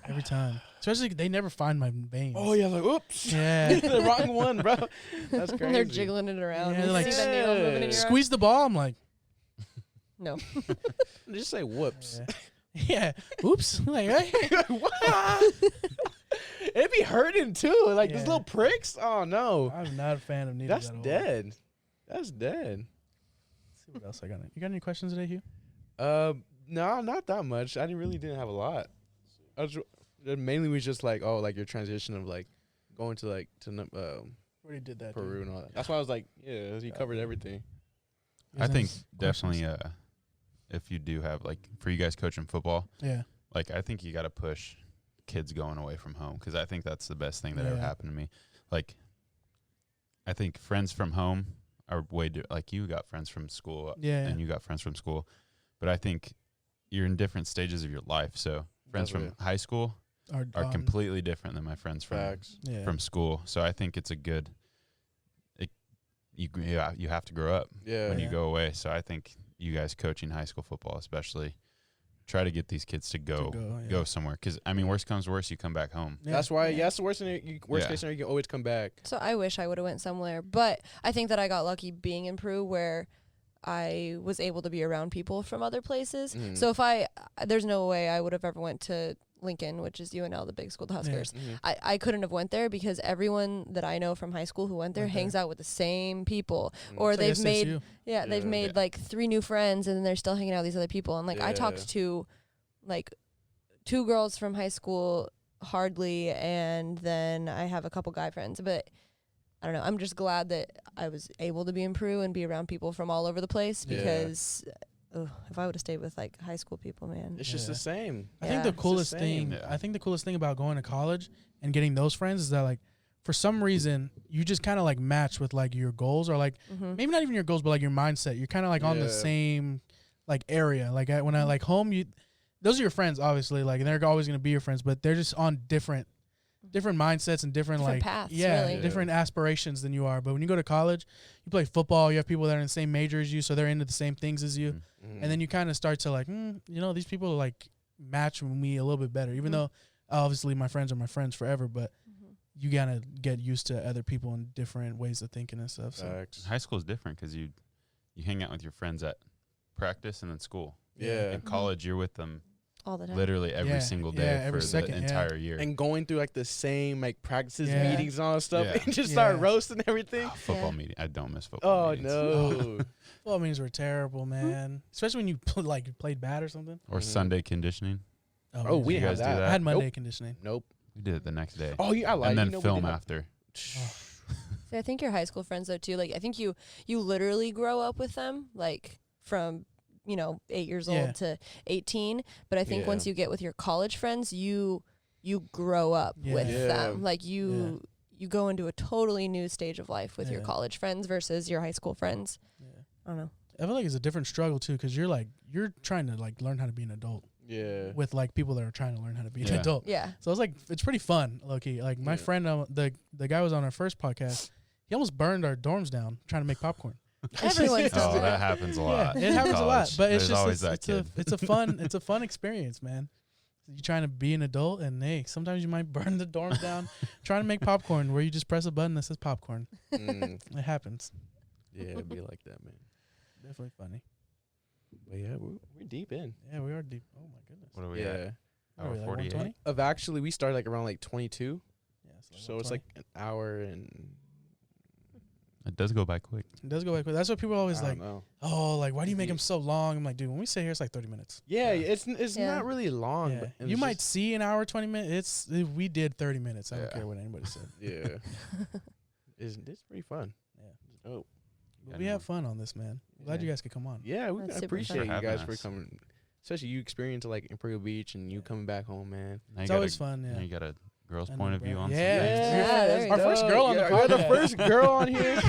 every time. Especially they never find my veins. Oh yeah, like oops. Yeah. The wrong one, bro. That's crazy. They're jiggling it around. Yeah, You they're like, see that needle moving in your arm? Squeeze the ball. I'm like, No. Just say whoops. yeah. Oops. Like, hey. What? It'd be hurting too. Like these Yeah. little pricks. Oh no. I'm not a fan of needles That's at all. dead. That's dead. Let's see what else I got. You got any questions today, Hugh? No, not that much. I really didn't have a lot. I was it mainly was just like, oh, like your transition of like going to like to Already did that. Peru and all that. That's why I was like, yeah, you covered everything. I think definitely if you do have like for you guys coaching football, Yeah. like I think you got to push kids going away from home because I think that's the best thing that ever Yeah. happened to me. Like I think friends from home are like you got friends from school Yeah. and you got friends from school, but I think you're in different stages of your life. So friends That's from right. high school are gone. completely different than my friends from Facts. Yeah. from school. So I think it's a good. You have to grow up Yeah. when you Yeah. go away. So I think you guys coaching high school football, especially, try to get these kids to go yeah. somewhere. Because I mean, worst comes to worst, you come back home. Yeah. That's why. Yeah. Yeah, that's the worst Yeah. case scenario. You can always come back. So I wish I would have went somewhere, but I think that I got lucky being in Peru where I was able to be around people from other places. Mhm. So if there's no way I would have ever went to Lincoln, which is UNL, the big school, the Huskers. Mhm. I couldn't have went there because everyone that I know from high school who went there hangs out with the same people, or It's like they've made SSU. they've made like 3 new friends, and then they're still hanging out with these other people. And like I talked to like 2 girls from high school hardly, and then I have a couple guy friends, but I don't know. I'm just glad that I was able to be in Peru and be around people from all over the place because if I would have stayed with like high school people, man. It's just the same. I think the It's the coolest same. thing. I think the coolest thing about going to college and getting those friends is that like, for some reason, you just kind of like match with like your goals, or like maybe not even your goals, but like your mindset. You're kind of like on the same like area. Like when I like home, those are your friends, obviously. Like, and they're always gonna be your friends, but they're just on different mindsets and different like paths, really. Different aspirations than you are. But when you go to college, you play football, you have people that are in the same major as you, so they're into the same things as you, and then you kind of start to like, these people like match with me a little bit better, even though obviously my friends are my friends forever, but you gotta get used to other people and different ways of thinking and stuff. So High school is different because you hang out with your friends at practice and then school. Yeah. In college, you're with them all the time. literally every single day every for second, the entire year. And going through like the same like practices, Yeah. meetings, and all that stuff, Yeah. and just start roasting everything. Football Yeah. meeting. I don't miss football Oh meetings. no. football meetings were terrible, man. Especially when you played bad or something. Or Sunday conditioning. Oh, we you didn't have guys do that. that? I had Monday Nope. conditioning. Nope. We did it the next day. Oh, yeah, I like. and then you know, we film did have- after. See, I think your high school friends though too. Like I think you literally grow up with them, like from 8 years old to 18. But I think Yeah. once you get with your college friends, you grow up with Yeah. them. Like you go into a totally new stage of life with your Yeah. college friends versus your high school friends. I don't know. I feel like it's a different struggle too, because you're trying to like learn how to be an adult Yeah. with like people that are trying to learn how to be an Yeah. adult. Yeah. So it's like it's pretty fun, low key. Like my friend, the guy was on our first podcast. He almost burned our dorms down trying to make popcorn. Everyone's done Oh, that. that happens a lot. Yeah, it happens a lot, College. but it's There's always just that kid. it's a fun experience, man. You're trying to be an adult, and hey, sometimes you might burn the dorms down trying to make popcorn, where you just press a button that says popcorn. Mm. It happens. Yeah, it'd be like that, man. Definitely funny. But yeah, we're deep in. Yeah, we are deep. Oh my goodness. What are we Yeah. at? What are we, Hour like 48. 120? Of actually, we started like around like 22, Yeah, so it's like an hour and. It does go by quick. it does go back quick. That's what people are always I like. don't know. Oh, like why do you make them so long? I'm like, dude, when we sit here, it's like 30 minutes. Yeah, it's Yeah. not really long. Yeah. But You it's might just- see an hour 20 minutes. We did 30 minutes. I don't Yeah. care what anybody said. Yeah. It's pretty fun. Yeah. Oh. But we have fun on this, man. Glad you guys could come on. Yeah, we That's super appreciate fun. you Having guys for us. coming. Especially you experiencing like Imperial Beach and you coming back home, man. Now you It's got always a- fun. now Yeah. you got a girl's I point know, of view bro. on Yeah. something. Yeah, there you Our go. first girl on the You're the podcast. first girl on here.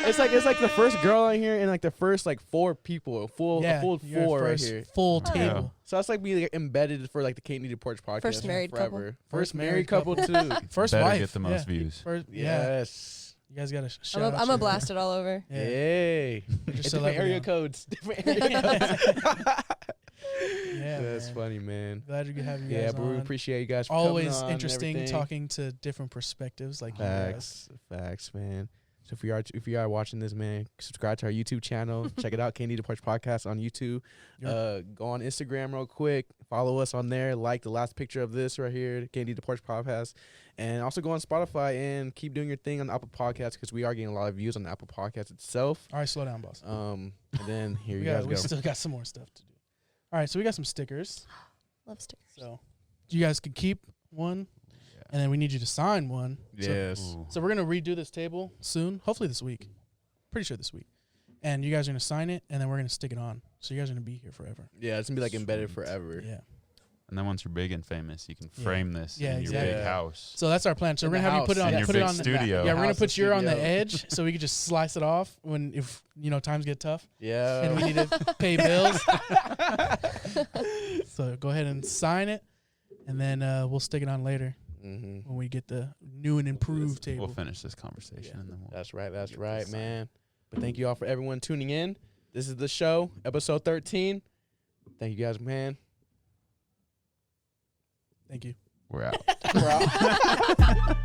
It's like the first girl on here and like the first like 4 people, a full Yeah, full you're 4 right first here. Full Oh. table. So that's like being like, embedded for like the K&D The Porch podcast. First married couple. forever. First First married married couple too. First Better wife. get the most views. First, yeah. Yes. You guys got to shout I'm out gonna your- blast it all over. Yeah. Yay. Your Different celebrity area on. codes. Different area codes. Yeah, That's man. funny, man. Glad you could have you Yeah, guys but we on. appreciate you guys for Always coming on and interesting everything. talking to different perspectives like you guys. Facts, man. So if you are watching this, man, subscribe to our YouTube channel. Check it out, K&D The Porch Podcast on YouTube. Go on Instagram real quick. Follow us on there. Like the last picture of this right here, K&D The Porch Podcast. And also go on Spotify and keep doing your thing on the Apple Podcast because we are getting a lot of views on the Apple Podcast itself. All right, slow down, boss. And then here we you guys we go. still got some more stuff to do. All right, so we got some stickers. Love stickers. So you guys can keep one, and then we need you to sign one. Yes. So we're gonna redo this table soon, hopefully this week. Pretty sure this week. And you guys are gonna sign it, and then we're gonna stick it on. So you guys are gonna be here forever. Yeah, it's gonna be like embedded Sweet. forever. Yeah. And then once you're big and famous, you can Yeah. frame this Yeah, in exactly. your big Yeah. house. So that's our plan. So In we're the gonna have you put it house. on. In your Put it big on. studio. Yeah, we're gonna House put and yours on the studio. edge, so we can just slice it off when if times get tough Yeah. and we need to pay bills. So go ahead and sign it, and then we'll stick it on later Mm-hmm. when we get the new and improved table. We'll finish this conversation Yeah. and then we'll. That's right. That's get right, this man. But thank you all for everyone tuning in. This is the show, episode 13. Thank you guys, man. Thank you. We're out. We're out.